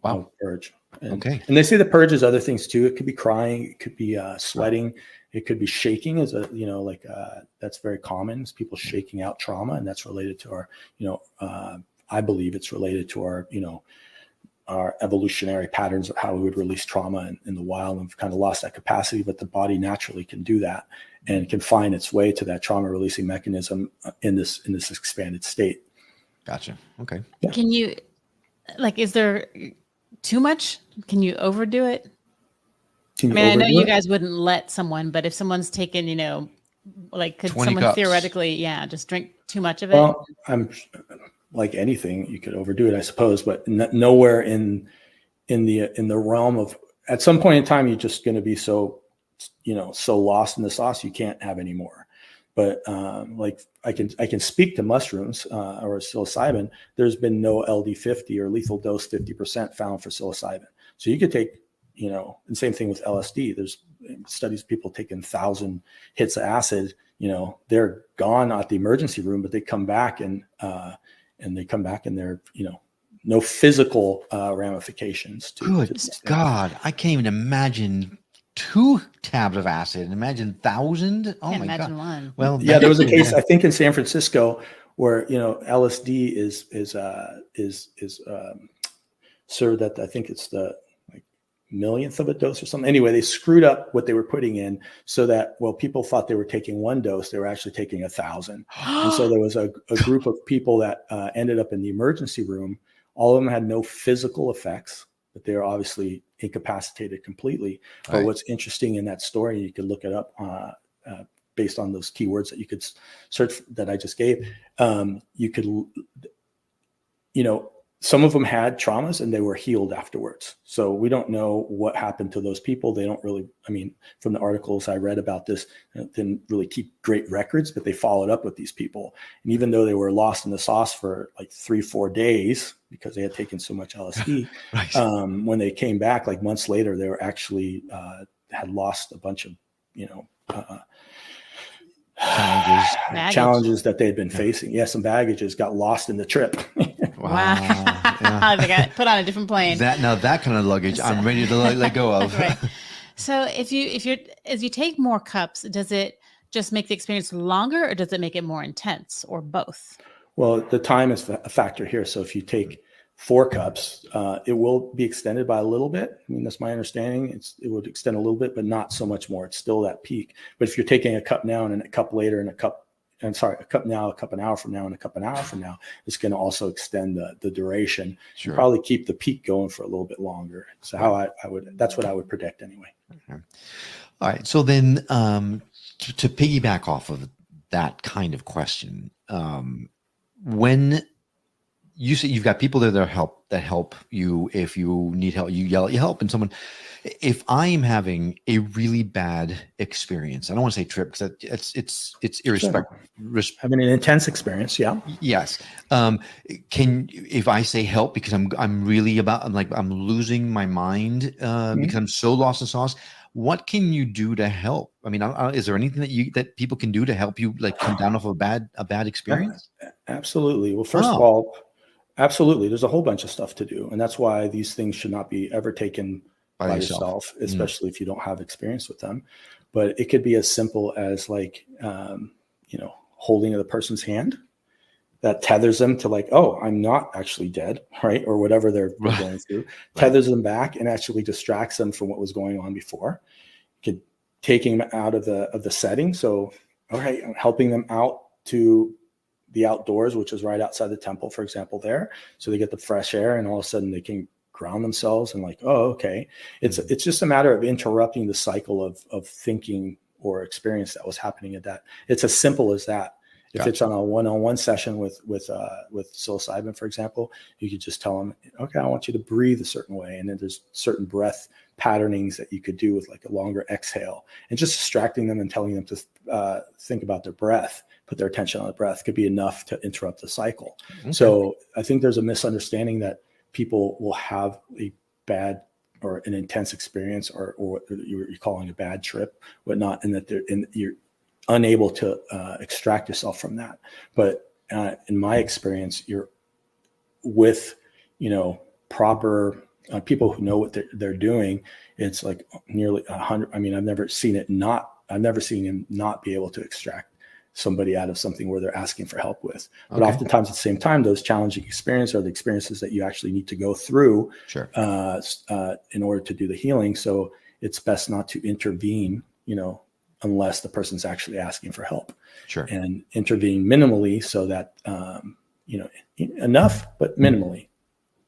Wow, purge. And they say the purge is other things too. It could be crying, it could be sweating, it could be shaking. That's very common. Is people shaking out trauma, and that's related to our, I believe it's related to our evolutionary patterns of how we would release trauma in the wild, and we've kind of lost that capacity, but the body naturally can do that and can find its way to that trauma releasing mechanism in this expanded state. Gotcha. Okay. Yeah. Can you, is there too much? Can you overdo it? I know you guys wouldn't let someone, but if someone's taken, could someone cups. Theoretically, just drink too much of it? Well, I'm like anything, you could overdo it, I suppose, but nowhere in the realm of, at some point in time, you're just going to be so lost in the sauce, you can't have any more. But I can speak to mushrooms or psilocybin. There's been no LD50 or lethal dose 50% found for psilocybin. So you could take, and same thing with LSD. There's studies of people taking 1,000 hits of acid. They're gone at the emergency room, but they come back and they're, no physical ramifications. Good God, I can't even imagine 2 tabs of acid. Imagine 1,000. Oh my God. One. Well, yeah, there was a case I think in San Francisco where LSD is served at, I think it's the millionth of a dose or something. Anyway, they screwed up what they were putting in so that people thought they were taking 1 dose, they were actually taking 1,000. And so there was a group of people that ended up in the emergency room. All of them had no physical effects, but they were obviously incapacitated completely. But what's interesting in that story, you could look it up based on those keywords that you could search that I just gave. You could, some of them had traumas and they were healed afterwards. So we don't know what happened to those people. They don't really, from the articles I read about this, didn't really keep great records, but they followed up with these people. And even though they were lost in the sauce for like 3-4 days because they had taken so much LSD, when they came back, like months later, they were actually had lost a bunch of, challenges that they had been facing. Yeah, some baggages got lost in the trip. Wow. Yeah. They got put on a different plane. That kind of luggage I'm ready to let go of. Right. So as you take more cups, does it just make the experience longer or does it make it more intense or both? Well, the time is a factor here. So if you take 4 cups, it will be extended by a little bit. That's my understanding. It would extend a little bit, but not so much more. It's still that peak. But if you're taking a cup now and a cup later and a cup now, a cup an hour from now, and a cup an hour from now, it's going to also extend the duration. Sure. Probably keep the peak going for a little bit longer. So that's what I would predict anyway. Okay. All right. So then to piggyback off of that kind of question, when you say you've got people there that help you, if you need help, you yell at your help, and someone, if I am having a really bad experience, I don't want to say trip because it's irrespective. Having an intense experience, yeah. Yes. If I say help because I'm really I'm losing my mind because I'm so lost in sauce. What can you do to help? I mean, is there anything that people can do to help you like come down off of a bad experience? Absolutely. Well, first of all, absolutely. There's a whole bunch of stuff to do. And that's why these things should not be ever taken by yourself, especially if you don't have experience with them. But it could be as simple as like, holding the person's hand that tethers them to like, oh, I'm not actually dead, right? Or whatever they're going through, tethers them back and actually distracts them from what was going on before. Taking them out of the setting. So, okay, helping them out to the outdoors, which is right outside the temple, for example, there. So they get the fresh air and all of a sudden they can ground themselves and like, oh, okay. It's just a matter of interrupting the cycle of thinking or experience that was happening at that. It's as simple as that. If it's on a one-on-one session with psilocybin, for example, you could just tell them, okay, I want you to breathe a certain way. And then there's certain breath patternings that you could do with like a longer exhale, and just distracting them and telling them to think about their breath, put their attention on the breath could be enough to interrupt the cycle. Okay. So I think there's a misunderstanding that people will have a bad or an intense experience or what you're calling a bad trip, whatnot, and that you're unable to extract yourself from that. But in my experience, you're with, proper people who know what they're doing. It's like nearly 100. I mean, I've never seen him not be able to extract somebody out of something where they're asking for help with. But oftentimes at the same time, those challenging experiences are the experiences that you actually need to go through in order to do the healing. So it's best not to intervene, unless the person's actually asking for help. And intervene minimally so that, enough, but minimally.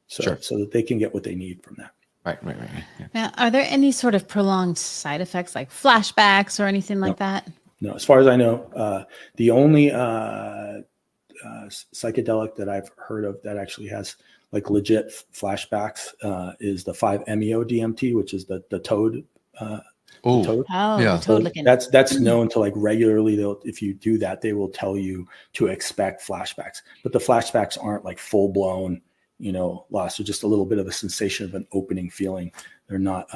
So that they can get what they need from that. Right. Yeah. Now, are there any sort of prolonged side effects like flashbacks or anything like that? No, as far as I know, the only psychedelic that I've heard of that actually has like legit flashbacks is the 5-MeO-DMT, which is the toad. Toad. The toad looking. That's known to like regularly. If you do that, they will tell you to expect flashbacks. But the flashbacks aren't like full blown, loss. They're just a little bit of a sensation of an opening feeling. They're not.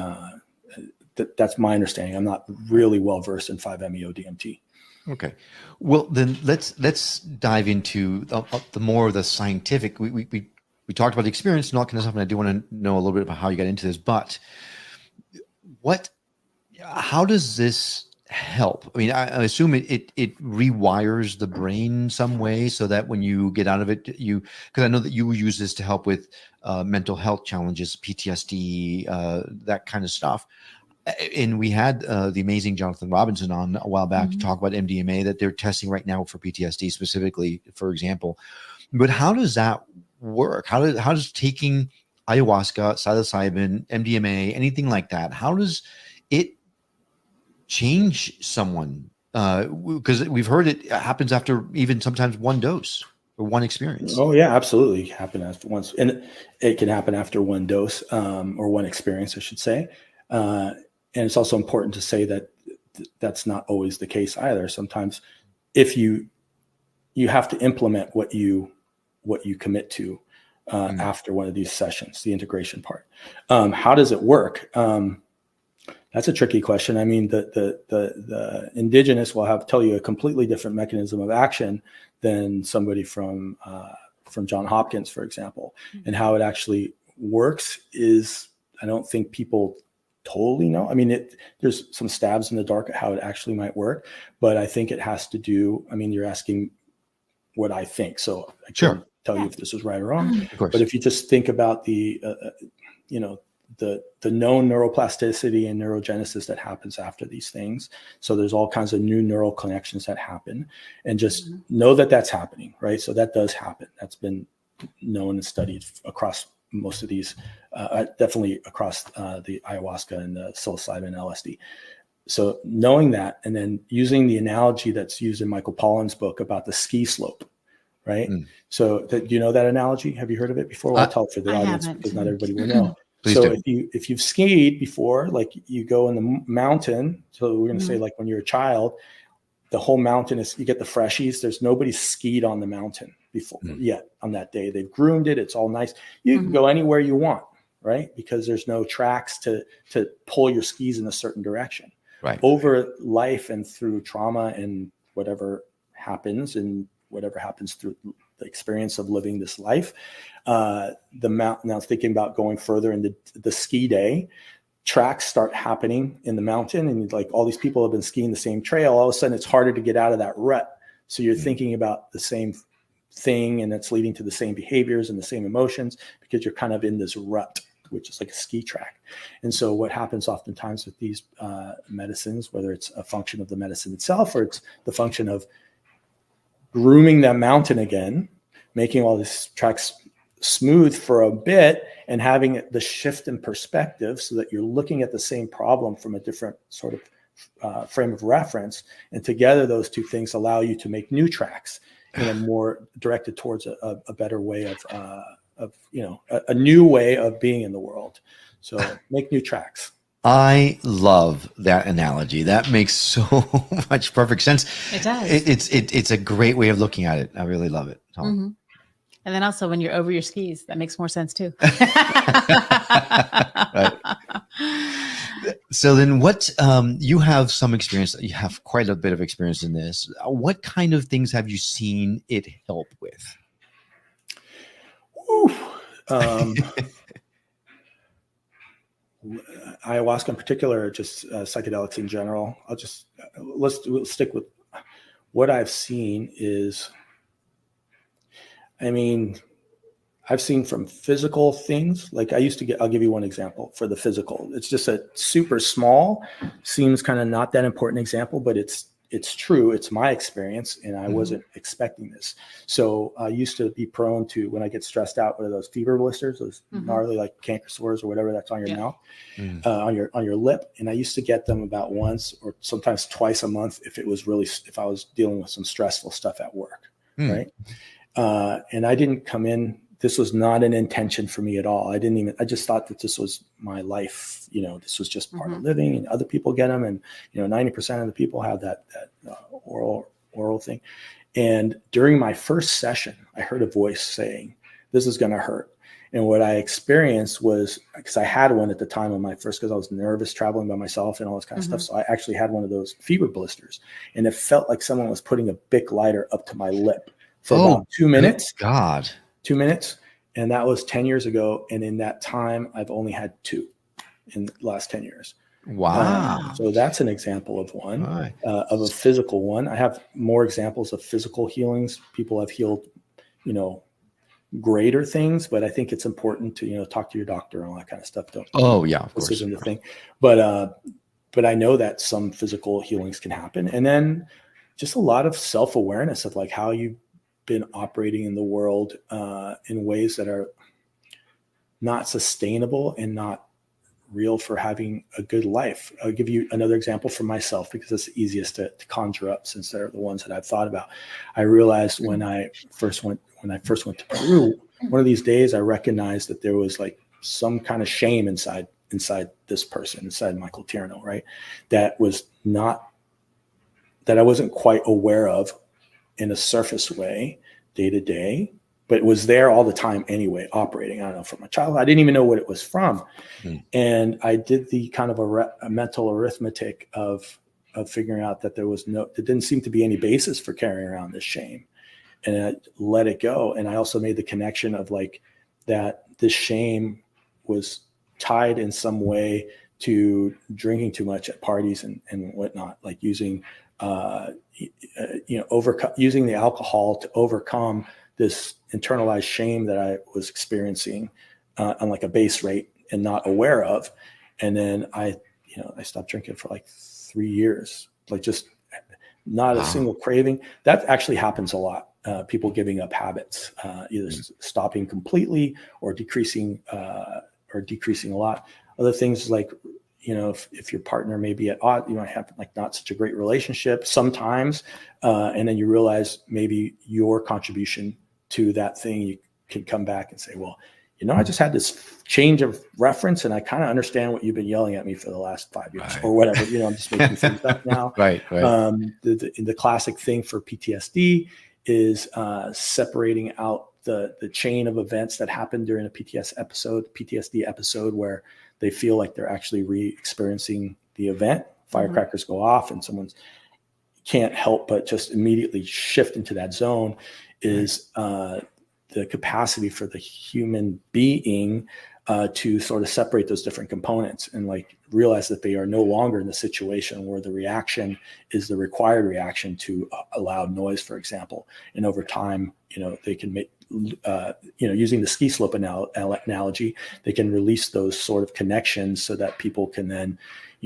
That's my understanding. I'm not really well versed in 5-MeO-DMT. Okay, well then let's dive into the more of the scientific. We talked about the experience and all kind of stuff, and I do want to know a little bit about how you got into this. But how does this help? I mean, I assume it rewires the brain some way so that when you get out of it, because I know that you use this to help with mental health challenges, PTSD, that kind of stuff. And we had the amazing Jonathan Robinson on a while back to talk about MDMA that they're testing right now for PTSD specifically, for example. But how does that work? How does taking ayahuasca, psilocybin, MDMA, anything like that, how does it change someone? Because we've heard it happens after even sometimes one dose or one experience. Oh yeah, absolutely. It can happen after once, and it can happen after one dose or one experience, I should say. And it's also important to say that that's not always the case either. Sometimes if you have to implement what you commit to after one of these sessions, the integration part. How does it work? That's a tricky question. I mean, the indigenous will tell you a completely different mechanism of action than somebody from Johns Hopkins, for example. And how it actually works is, I don't think people totally know. I mean, there's some stabs in the dark at how it actually might work, but I think it has to do, I mean, you're asking what I think, so I can't tell you if this is right or wrong. Of course. But if you just think about the known neuroplasticity and neurogenesis that happens after these things. So there's all kinds of new neural connections that happen, and just know that that's happening, right? So that does happen. That's been known and studied across most of these, definitely across the ayahuasca and the psilocybin and LSD. So knowing that, and then using the analogy that's used in Michael Pollan's book about the ski slope, right? So do you know that analogy? Have you heard of it before? Well, I'll tell it for the audience because not everybody will know. Please So do. if you've skied before, like you go in the mountain, so we're going to say like when you're a child, the whole mountain is, you get the freshies. There's nobody skied on the mountain before yet on that day. They've groomed it. It's all nice. You can go anywhere you want, right? Because there's no tracks to pull your skis in a certain direction. Right. Over life and through trauma and whatever happens through the experience of living this life, the mountain, now thinking about going further into the ski day, tracks start happening in the mountain, and like all these people have been skiing the same trail. All of a sudden it's harder to get out of that rut. So you're thinking about the same thing, and it's leading to the same behaviors and the same emotions because you're kind of in this rut, which is like a ski track. And so what happens oftentimes with these medicines, whether it's a function of the medicine itself or it's the function of grooming that mountain again, making all these tracks smooth for a bit and having the shift in perspective so that you're looking at the same problem from a different sort of frame of reference. And together, those two things allow you to make new tracks in a more directed towards a better way of a new way of being in the world. So make new tracks. I love that analogy. That makes so much perfect sense. It does. It's a great way of looking at it. I really love it. And then also when you're over your skis, that makes more sense too. Right. So then what, you have some experience, you have quite a bit of experience in this. What kind of things have you seen it help with? Ayahuasca in particular, or just psychedelics in general. We'll stick with what I've seen is, I've seen from physical things. Like I'll give you one example for the physical. It's just a super small, seems kind of not that important example, but it's true. It's my experience, and I wasn't expecting this. So I used to be prone to, when I get stressed out, what are those fever blisters, those gnarly like canker sores or whatever that's on your mouth, on your lip. And I used to get them about once or sometimes twice a month if I was dealing with some stressful stuff at work, right? And I didn't come in. This was not an intention for me at all. I just thought that this was my life. This was just part of living, and other people get them. And, 90% of the people have that oral thing. And during my first session, I heard a voice saying, "This is going to hurt." And what I experienced was, because I had one at the time of my first, because I was nervous traveling by myself and all this kind of stuff. So I actually had one of those fever blisters, and it felt like someone was putting a Bic lighter up to my lip for about 2 minutes. God. 2 minutes. And that was 10 years ago. And in that time, I've only had 2 in the last 10 years. Wow. So that's an example of one, of a physical one. I have more examples of physical healings. People have healed, greater things, but I think it's important to, talk to your doctor and all that kind of stuff. Of course. This isn't the thing. But I know that some physical healings can happen. And then just a lot of self-awareness of like how you've been operating in the world in ways that are not sustainable and not real for having a good life. I'll give you another example for myself because it's the easiest to conjure up since they're the ones that I've thought about. I realized when I first went to Peru, one of these days I recognized that there was like some kind of shame inside this person, inside Michael Tierno, right? That I wasn't quite aware of in a surface way day to day, but it was there all the time anyway, operating. I don't know, from a child, I didn't even know what it was from. And I did the kind of a mental arithmetic of figuring out that there didn't seem to be any basis for carrying around this shame, and I let it go. And I also made the connection of like that this shame was tied in some way to drinking too much at parties and whatnot, like using using the alcohol to overcome this internalized shame that I was experiencing on like a base rate and not aware of. And then I stopped drinking for like 3 years, like just not a single craving. That actually happens a lot. People giving up habits, either stopping completely or decreasing a lot. Other things like, if your partner may be at odds, you might have like not such a great relationship sometimes. And then you realize maybe your contribution to that thing, you can come back and say, well, I just had this change of reference, and I kind of understand what you've been yelling at me for the last 5 years, or whatever. I'm just making things up now. Right. The classic thing for PTSD is separating out the chain of events that happened during a PTSD episode, where they feel like they're actually re-experiencing the event. Firecrackers go off, and someone's can't help but just immediately shift into that zone. Is the capacity for the human being to sort of separate those different components and like realize that they are no longer in the situation where the reaction is the required reaction to a loud noise, for example. And over time, they can make, using the ski slope analogy, they can release those sort of connections so that people can then,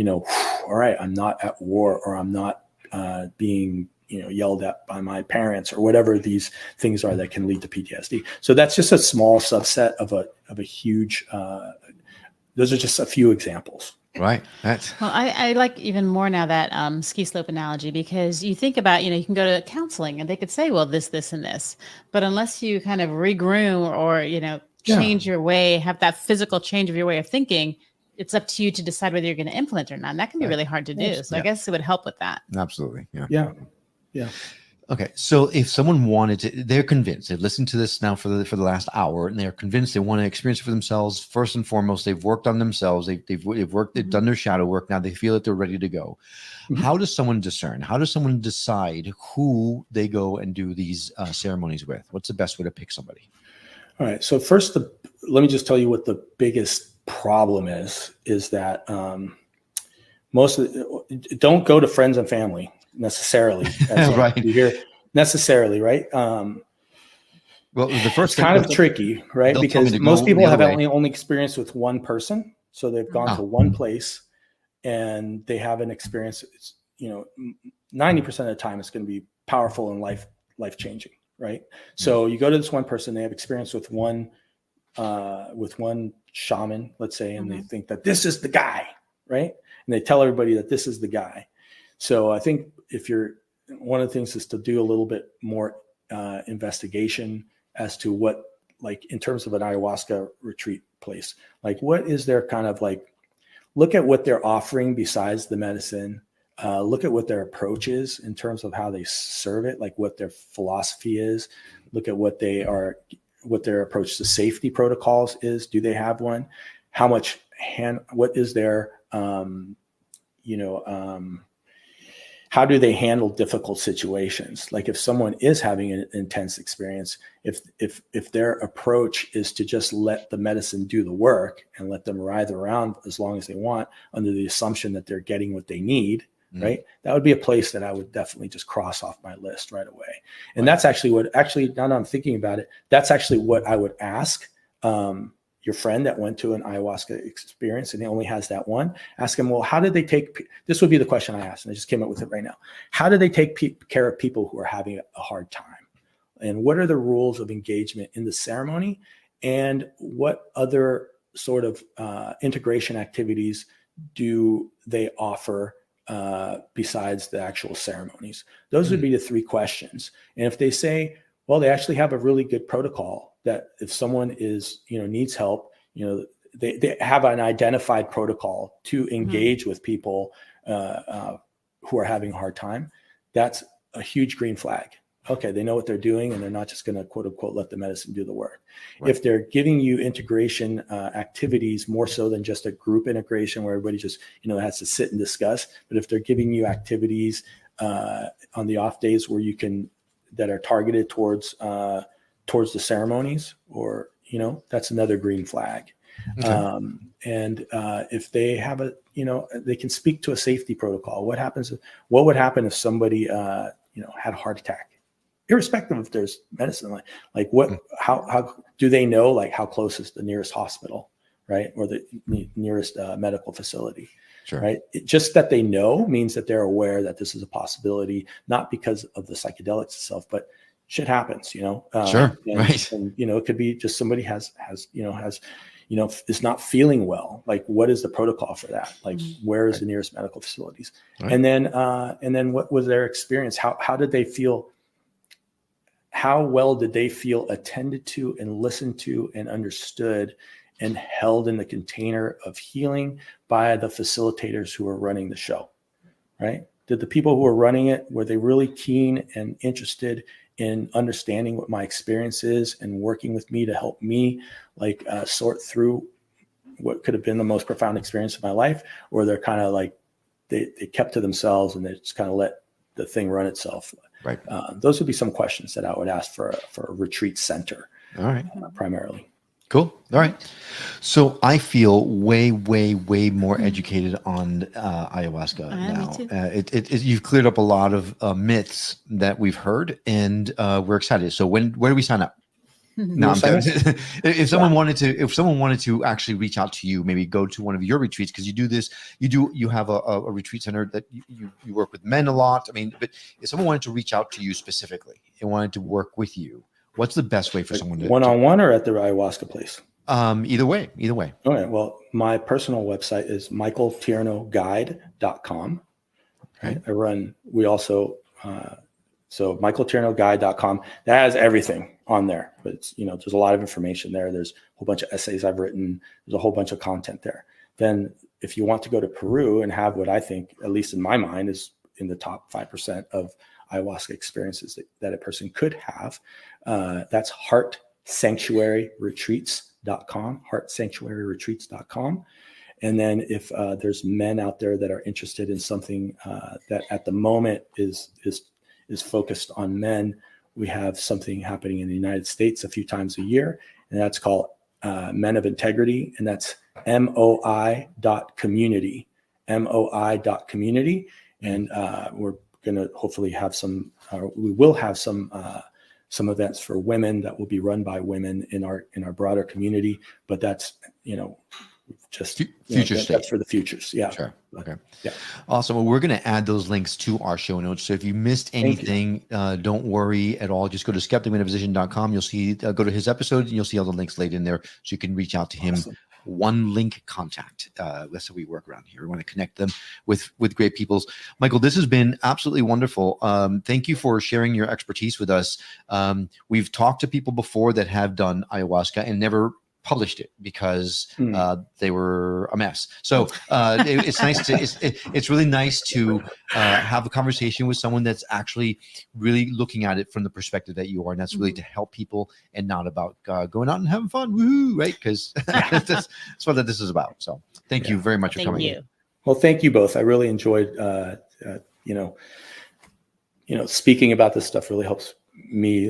all right, I'm not at war, or I'm not being yelled at by my parents, or whatever these things are that can lead to PTSD. So that's just a small subset of a huge, those are just a few examples. Right. Well, I like even more now that ski slope analogy, because you think about, you can go to counseling and they could say, well, this, and this, but unless you kind of regroom or, change your way, have that physical change of your way of thinking, it's up to you to decide whether you're going to implement or not. And that can be really hard to do. So I guess it would help with that. Absolutely. Yeah. Okay. So if someone wanted to, they're convinced, they've listened to this now for the last hour, and they're convinced they want to experience it for themselves. First and foremost, they've worked on themselves. They've done their shadow work. Now they feel that they're ready to go. How does someone discern? How does someone decide who they go and do these ceremonies with? What's the best way to pick somebody? All right. So first, let me just tell you what the biggest problem is that don't go to friends and family necessarily. Right. You hear necessarily, right? Well, the first it's kind of tricky, right? Because most people have only experienced with one person. So they've gone to one place and they have an experience. It's, 90% of the time it's going to be powerful and life-changing, right? So you go to this one person, they have experience with one shaman, let's say, and they think that this is the guy, right? And they tell everybody that this is the guy. So I think one of the things is to do a little bit more investigation as to what, like in terms of an ayahuasca retreat place, like what is their kind of like, look at what they're offering besides the medicine, look at what their approach is in terms of how they serve it, like what their philosophy is, look at what their approach to safety protocols is. Do they have one? What is their, how do they handle difficult situations? Like if someone is having an intense experience, if their approach is to just let the medicine do the work and let them writhe around as long as they want under the assumption that they're getting what they need, right? That would be a place that I would definitely just cross off my list right away. And that's actually now that I'm thinking about it, that's actually what I would ask your friend that went to an ayahuasca experience and he only has that one. Ask him, well, how did they this would be the question I asked, and I just came up with it right now. How do they take care of people who are having a hard time? And what are the rules of engagement in the ceremony? And what other sort of integration activities do they offer besides the actual ceremonies? Those would be the three questions. And if they say, well, they actually have a really good protocol that if someone needs help, they have an identified protocol to engage with people who are having a hard time, that's a huge green flag. Okay, they know what they're doing and they're not just going to quote unquote let the medicine do the work. Right. If they're giving you integration activities more so than just a group integration where everybody just has to sit and discuss, but if they're giving you activities on the off days where that are targeted towards the ceremonies, or that's another green flag. Okay. And if they have they can speak to a safety protocol. What would happen if somebody had a heart attack? Irrespective if there's medicine, like what, how do they know, like how close is the nearest hospital, right? Or the nearest medical facility, sure. Right? Just that they know means that they're aware that this is a possibility, not because of the psychedelics itself, but shit happens, Sure. Right. And, it could be just somebody is not feeling well. Like, what is the protocol for that? Like, where is the nearest medical facilities? Right. And then what was their experience? How did they feel? how well did they feel attended to and listened to and understood and held in the container of healing by the facilitators who are running the show, right? Did the people who are running it, were they really keen and interested in understanding what my experience is and working with me to help me like sort through what could have been the most profound experience of my life? Or they're kind of like, they kept to themselves and they just kind of let the thing run itself. Right. Those would be some questions that I would ask for a retreat center. All right. Primarily. Cool. All right. So I feel way, way, way more educated on ayahuasca now. You've cleared up a lot of myths that we've heard, and we're excited. So where do we sign up? No, if someone wanted to actually reach out to you, maybe go to one of your retreats, because you have a retreat center that you work with men a lot. I mean, but if someone wanted to reach out to you specifically and wanted to work with you, what's the best way for someone to one-on-one or at the ayahuasca place? Either way. Okay. Well, my personal website is michaeltiernoguide.com. Okay. We also, so michaeltiernoguide.com, that has everything on there, but it's, there's a lot of information there. There's a whole bunch of essays I've written. There's a whole bunch of content there. Then if you want to go to Peru and have what I think, at least in my mind, is in the top 5% of ayahuasca experiences that a person could have, that's heartsanctuaryretreats.com, heartsanctuaryretreats.com. And then if there's men out there that are interested in something that at the moment is focused on men, we have something happening in the United States a few times a year, and that's called Men of Integrity, and that's moi.community, moi.community. And we're going to hopefully have we will have some events for women that will be run by women in our broader community, but that's, just future state. That's for the futures. Yeah. Sure. Okay. Yeah. Awesome. Well, we're going to add those links to our show notes. So if you missed anything, don't worry at all. Just go to skepticmetaphysician.com. You'll see, go to his episode and you'll see all the links laid in there. So you can reach out to him. Awesome. One link contact. That's how we work around here. We want to connect them with great people. Michael, this has been absolutely wonderful. Thank you for sharing your expertise with us. We've talked to people before that have done ayahuasca and never published it because they were a mess. So it's nice to it's really nice to have a conversation with someone that's actually really looking at it from the perspective that you are, and that's really to help people and not about going out and having fun, woohoo, right? Because that's what this is about. So thank you very much for coming in. Well, thank you both. I really enjoyed speaking about this stuff really helps me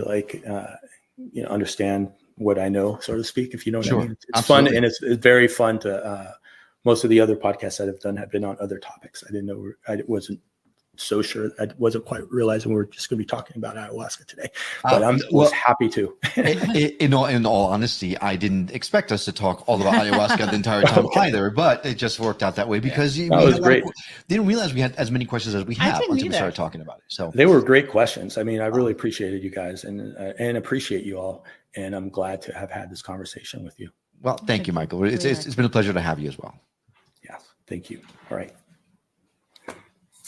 understand what I know, so to speak, if you know what I mean. It's absolutely fun, and it's very fun to, most of the other podcasts that I've done have been on other topics. I didn't know, I wasn't so sure. I wasn't quite realizing we were just going to be talking about ayahuasca today, but I was happy to. in all honesty, I didn't expect us to talk all about ayahuasca the entire time either, but it just worked out that way because that was great. Didn't realize we had as many questions as we have until we started talking about it. So they were great questions. I mean, I really appreciated you guys and appreciate you all. And I'm glad to have had this conversation with you. Well, thank you, Michael. It's been a pleasure to have you as well. Yeah, thank you. All right.